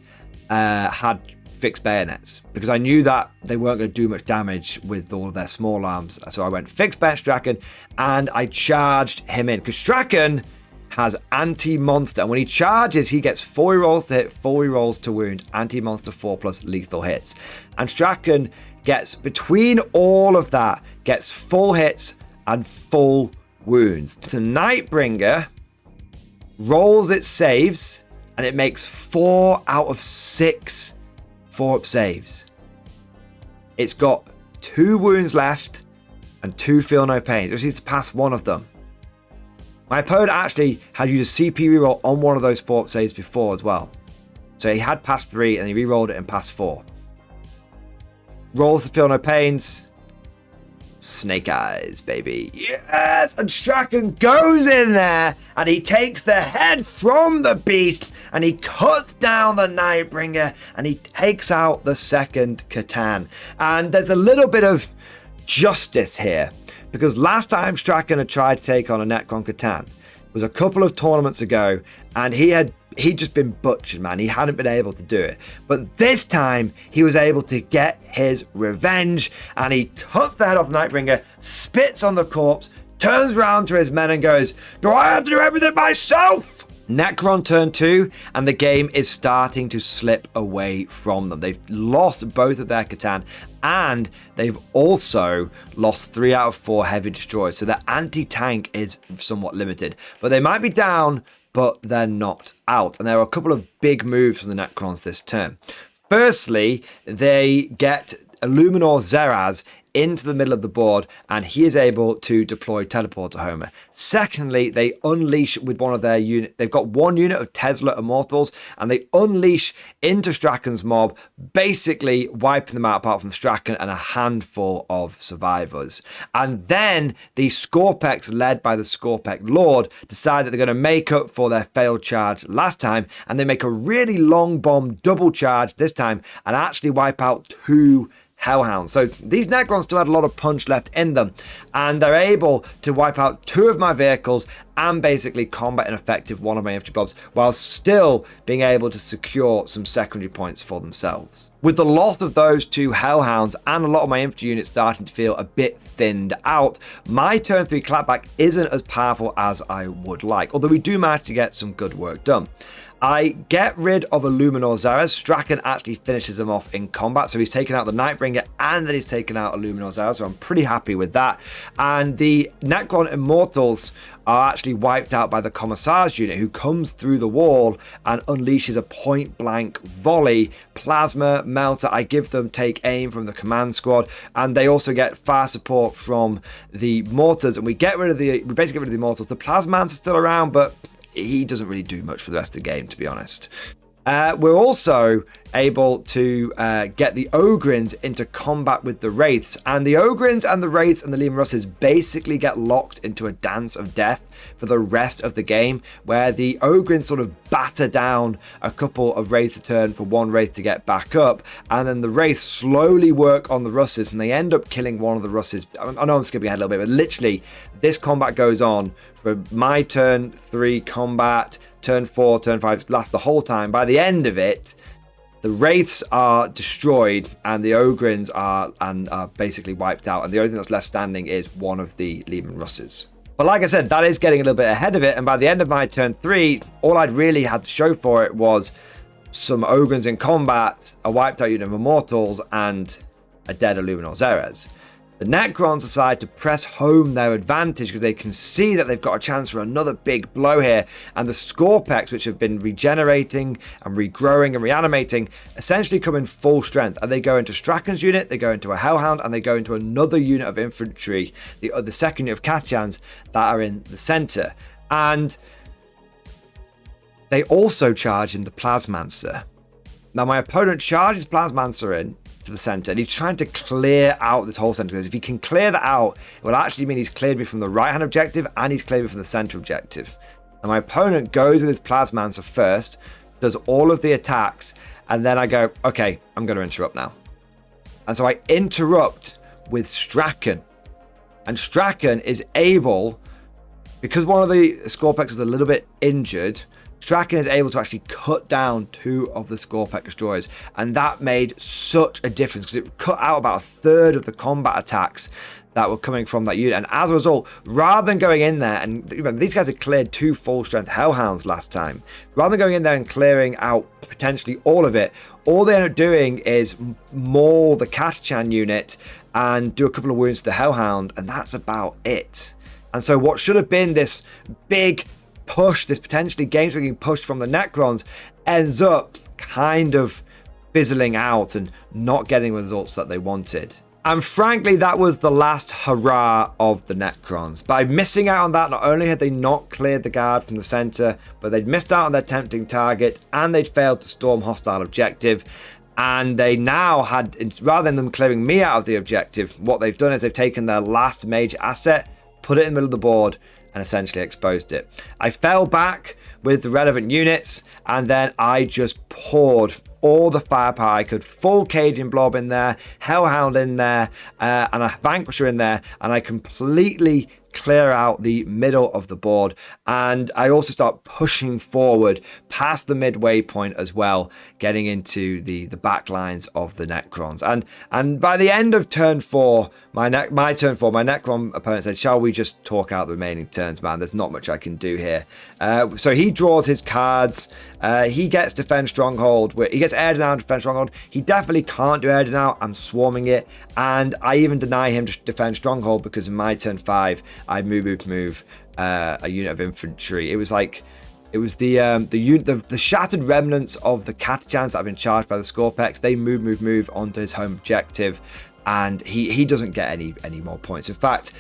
had fixed bayonets, because I knew that they weren't going to do much damage with all of their small arms. So I went fixed bayonet Straken, and I charged him in, because Straken has anti-monster, and when he charges, he gets 4 rolls to hit, 4 rolls to wound, anti-monster 4 plus lethal hits. And Straken gets, between all of that, gets full hits and full wounds. The Nightbringer rolls its saves, and it makes 4 out of 6 4-up saves. It's got 2 wounds left and 2 feel no pain. It just needs to pass one of them. My opponent actually had used a CP reroll on one of those 4-up saves before as well. So he had passed 3 and he rerolled it and passed 4. Rolls the feel no pains. Snake eyes, baby. Yes! And Straken goes in there and he takes the head from the beast and he cuts down the Nightbringer and he takes out the second Catan. And there's a little bit of justice here, because last time Straken had tried to take on a Necron Catan was a couple of tournaments ago, and he'd just been butchered, man. He hadn't been able to do it. But this time, he was able to get his revenge, and he cuts the head off the Nightbringer, spits on the corpse, turns around to his men and goes, "Do I have to do everything myself?" Necron turn 2, and the game is starting to slip away from them. They've lost both of their Catan, and they've also lost 3 out of 4 heavy destroyers, so their anti-tank is somewhat limited. But they might be down, but they're not out. And there are a couple of big moves from the Necrons this turn. Firstly, they get Illuminor Zeraz into the middle of the board, and he is able to deploy teleport to Homer. Secondly, they unleash with one of their unit. They've got one unit of Tesla Immortals, and they unleash into Straken's mob, basically wiping them out apart from Straken and a handful of survivors. And then the Scorpex, led by the Scorpec Lord, decide that they're going to make up for their failed charge last time, and they make a really long bomb double charge this time and actually wipe out 2 Hellhounds. So these Necrons still had a lot of punch left in them, and they're able to wipe out 2 of my vehicles and basically combat an effective one of my infantry blobs while still being able to secure some secondary points for themselves. With the loss of those 2 Hellhounds and a lot of my infantry units starting to feel a bit thinned out, my turn 3 clapback isn't as powerful as I would like, although we do manage to get some good work done. I get rid of Illuminor Zares. Straken actually finishes him off in combat, so he's taken out the Nightbringer and then he's taken out Illuminor Zares, so I'm pretty happy with that. And the Necron Immortals are actually wiped out by the Commissar's unit, who comes through the wall and unleashes a point-blank volley. Plasma, Melter, I give them take aim from the command squad, and they also get fire support from the mortars, and we basically get rid of the mortals. The Plasmans are still around, but he doesn't really do much for the rest of the game, to be honest. We're also able to get the Ogrins into combat with the Wraiths, and the Ogrins and the Wraiths and the Leman Russes basically get locked into a dance of death for the rest of the game, where the Ogrins sort of batter down a couple of Wraiths a turn for one Wraith to get back up, and then the Wraiths slowly work on the Russes, and they end up killing one of the Russes. I know I'm skipping ahead a little bit, but literally this combat goes on for my turn 3 combat, turn 4, turn 5, lasts the whole time. By the end of it, the Wraiths are destroyed and the Ogrins are basically wiped out, and the only thing that's left standing is one of the Leman Russes. But like I said, that is getting a little bit ahead of it, and by the end of my turn 3, all I'd really had to show for it was some Ogrins in combat, a wiped out unit of Immortals, and a dead Illuminor Zares. The Necrons decide to press home their advantage because they can see that they've got a chance for another big blow here, and the Scorpex, which have been regenerating and regrowing and reanimating, essentially come in full strength, and they go into Straken's unit, they go into a Hellhound, and they go into another unit of infantry, the second unit of Cadians that are in the center, and they also charge in the Plasmancer. Now my opponent charges Plasmancer in to the center, and he's trying to clear out this whole center, because if he can clear that out, it will actually mean he's cleared me from the right hand objective and he's cleared me from the center objective. And my opponent goes with his Plasmancer first, does all of the attacks, and then I go, okay, I'm going to interrupt now. And so I interrupt with Straken, and Straken is able, because one of the Scorpex is a little bit injured, Straken is able to actually cut down 2 of the Scorpec destroyers, and that made such a difference because it cut out about a third of the combat attacks that were coming from that unit. And as a result, rather than going in there, and remember, these guys had cleared 2 full strength Hellhounds last time, rather than going in there and clearing out potentially all of it, all they end up doing is maul the Catachan unit and do a couple of wounds to the Hellhound, and that's about it. And so what should have been this big push, this potentially game-swinging push from the Necrons, ends up kind of fizzling out and not getting the results that they wanted. And frankly, that was the last hurrah of the Necrons. By missing out on that, not only had they not cleared the guard from the center, but they'd missed out on their tempting target, and they'd failed to storm hostile objective. And they now had, rather than them clearing me out of the objective, what they've done is they've taken their last major asset, put it in the middle of the board, and essentially exposed it. I fell back with the relevant units, and then I just poured all the firepower I could. Full Cadian blob in there, Hellhound in there, and a Vanquisher in there, and I completely clear out the middle of the board, and I also start pushing forward past the midway point as well, getting into the back lines of the Necrons. And by the end of turn 4, my Necron opponent said, shall we just talk out the remaining turns, man? There's not much I can do here. So he draws his cards. He gets Defend Stronghold. He gets Air Denial and Defend Stronghold. He definitely can't do Air Denial. I'm swarming it. And I even deny him to Defend Stronghold because in my turn 5, I move a unit of infantry. It was the shattered remnants of the Catachans that have been charged by the Scorpex. They move onto his home objective. and he doesn't get any more points. In fact,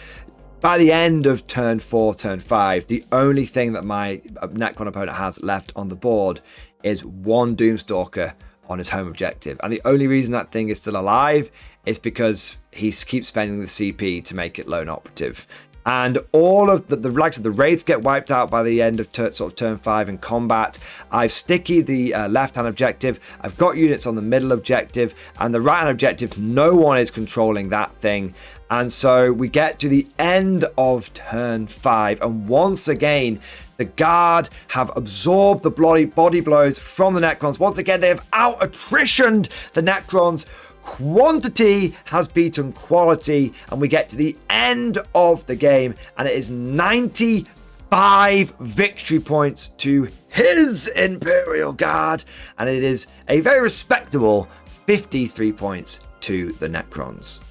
by the end of turn 4, turn 5, the only thing that my Necron opponent has left on the board is 1 Doomstalker on his home objective. And the only reason that thing is still alive is because he keeps spending the CP to make it lone operative. And all of the like I said, the raids get wiped out by the end of turn 5 in combat. I've sticky the left-hand objective. I've got units on the middle objective, and the right-hand objective, no one is controlling that thing. And so we get to the end of turn 5, and once again, the Guard have absorbed the body blows from the Necrons. Once again, they have out-attritioned the Necrons. Quantity has beaten quality, and we get to the end of the game, and it is 95 victory points to his Imperial Guard, and it is a very respectable 53 points to the Necrons.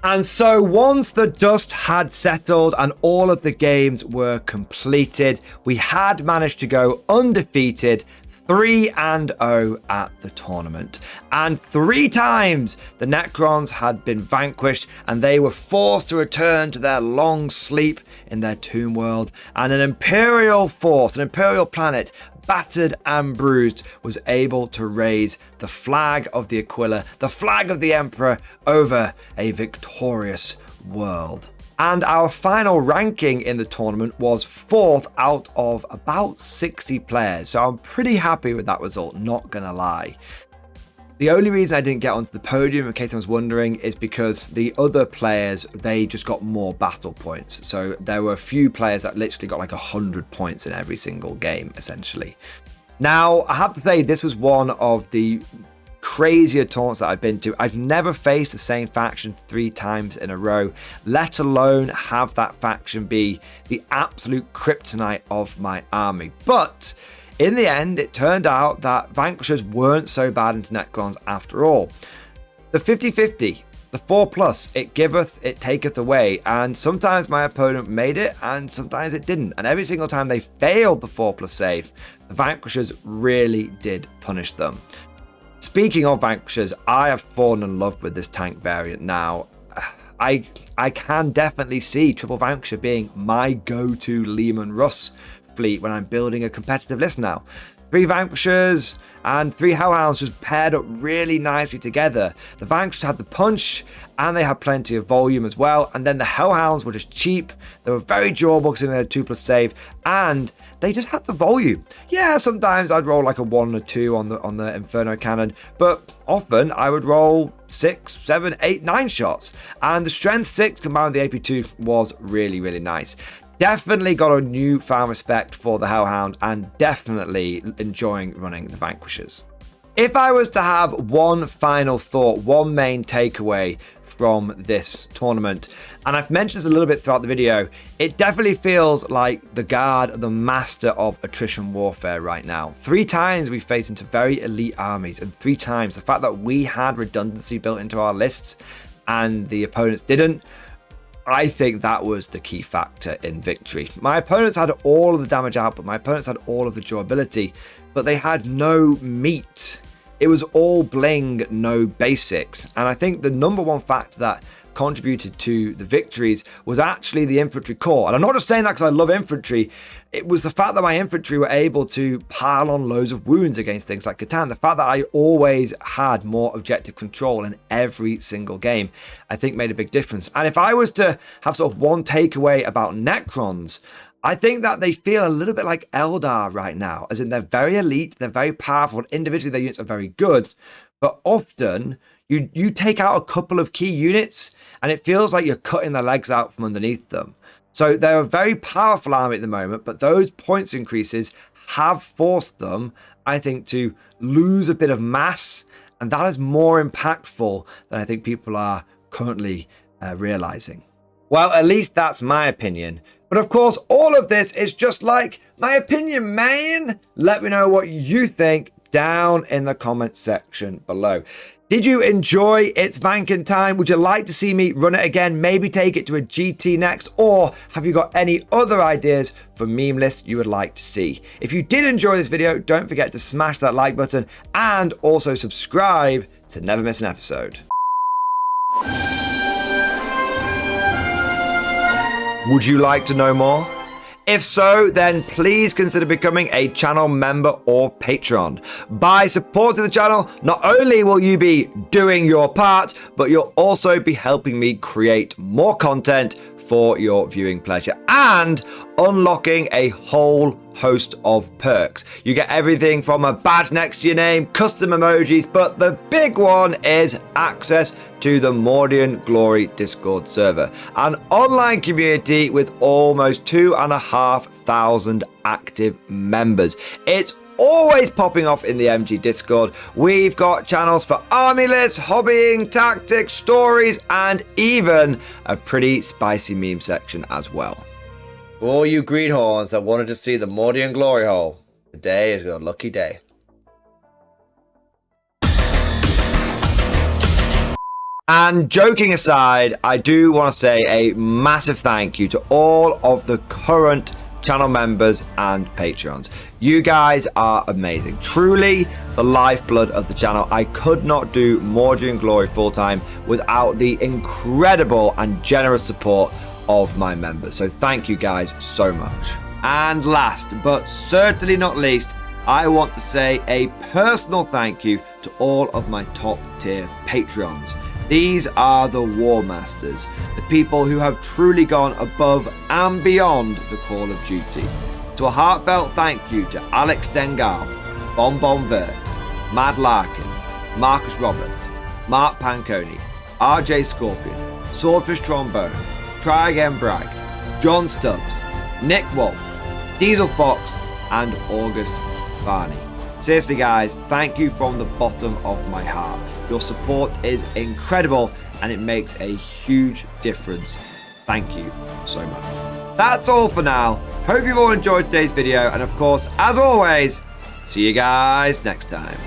And so once the dust had settled and all of the games were completed, we had managed to go undefeated 3-0 at the tournament. And 3 times the Necrons had been vanquished, and they were forced to return to their long sleep in their tomb world. And an Imperial force, an Imperial planet, battered and bruised, was able to raise the flag of the Aquila, the flag of the Emperor, over a victorious world. And our final ranking in the tournament was 4th out of about 60 players. So I'm pretty happy with that result, not gonna lie. The only reason I didn't get onto the podium, in case I was wondering, is because the other players, they just got more battle points. So there were a few players that literally got like 100 points in every single game, essentially. Now, I have to say, this was one of the crazier taunts that I've been to. I've never faced the same faction 3 times in a row, let alone have that faction be the absolute kryptonite of my army. But in the end, it turned out that Vanquishers weren't so bad into Necrons after all. The 50-50, the 4+, it giveth, it taketh away, and sometimes my opponent made it and sometimes it didn't. And every single time they failed the 4+ save, the Vanquishers really did punish them. Speaking of Vanquishers, I have fallen in love with this tank variant now. I can definitely see Triple Vanquisher being my go-to Leman Russ fleet when I'm building a competitive list now. 3 Vanquishers and 3 Hellhounds just paired up really nicely together. The Vanquishers had the punch and they had plenty of volume as well, and then the Hellhounds were just cheap. They were very durable because they had 2+ save, and they just had the volume. Yeah, sometimes I'd roll like a 1 or 2 on the Inferno cannon, but often I would roll 6, 7, 8, 9 shots, and the Strength 6 combined with the AP2 was really, really nice. Definitely got a newfound respect for the Hellhound, and definitely enjoying running the Vanquishers. If I was to have one final thought, one main takeaway from this tournament, and I've mentioned this a little bit throughout the video, it definitely feels like the Guard are the master of attrition warfare right now. 3 times we faced into very elite armies, and 3 times the fact that we had redundancy built into our lists and the opponents didn't, I think that was the key factor in victory. My opponents had all of the damage output, my opponents had all of the durability, but they had no meat. It was all bling, no basics. And I think the number one factor that contributed to the victories was actually the infantry core. And I'm not just saying that because I love infantry. It was the fact that my infantry were able to pile on loads of wounds against things like Catan. The fact that I always had more objective control in every single game, I think made a big difference. And if I was to have sort of one takeaway about Necrons, I think that they feel a little bit like Eldar right now, as in they're very elite, they're very powerful, and individually their units are very good, but often you take out a couple of key units and it feels like you're cutting their legs out from underneath them. So they're a very powerful army at the moment, but those points increases have forced them, I think, to lose a bit of mass, and that is more impactful than I think people are currently realizing. Well, at least that's my opinion. But of course, all of this is just like my opinion, man. Let me know what you think down in the comment section below. Did you enjoy It's Vanking Time? Would you like to see me run it again? Maybe take it to a GT next? Or have you got any other ideas for meme lists you would like to see? If you did enjoy this video, don't forget to smash that like button and also subscribe to never miss an episode. Would you like to know more? If so, then please consider becoming a channel member or patron. By supporting the channel, not only will you be doing your part, but you'll also be helping me create more content for your viewing pleasure and unlocking a whole host of perks. You get everything from a badge next to your name, custom emojis, but the big one is access to the Mordian Glory Discord server, an online community with almost 2,500 active members. It's always popping off in the MG Discord. We've got channels for army lists, hobbying, tactics, stories, and even a pretty spicy meme section as well. For all you greenhorns that wanted to see the Mordian Glory Hole, today is your lucky day. And joking aside, I do want to say a massive thank you to all of the current channel members and patrons. You guys are amazing. Truly the lifeblood of the channel. I could not do Mordian Glory full-time without the incredible and generous support of my members. So thank you guys so much. And last but certainly not least, I want to say a personal thank you to all of my top tier Patreons. These are the War Masters, the people who have truly gone above and beyond the call of duty. So a heartfelt thank you to Alex Dengal, Bonbon Vert, Mad Larkin, Marcus Roberts, Mark Panconi, RJ Scorpion, Swordfish Trombone, Try Again Bragg, John Stubbs, Nick Wolf, Diesel Fox, and August Varney. Seriously guys, thank you from the bottom of my heart. Your support is incredible and it makes a huge difference. Thank you so much. That's all for now. Hope you've all enjoyed today's video, and of course, as always, see you guys next time.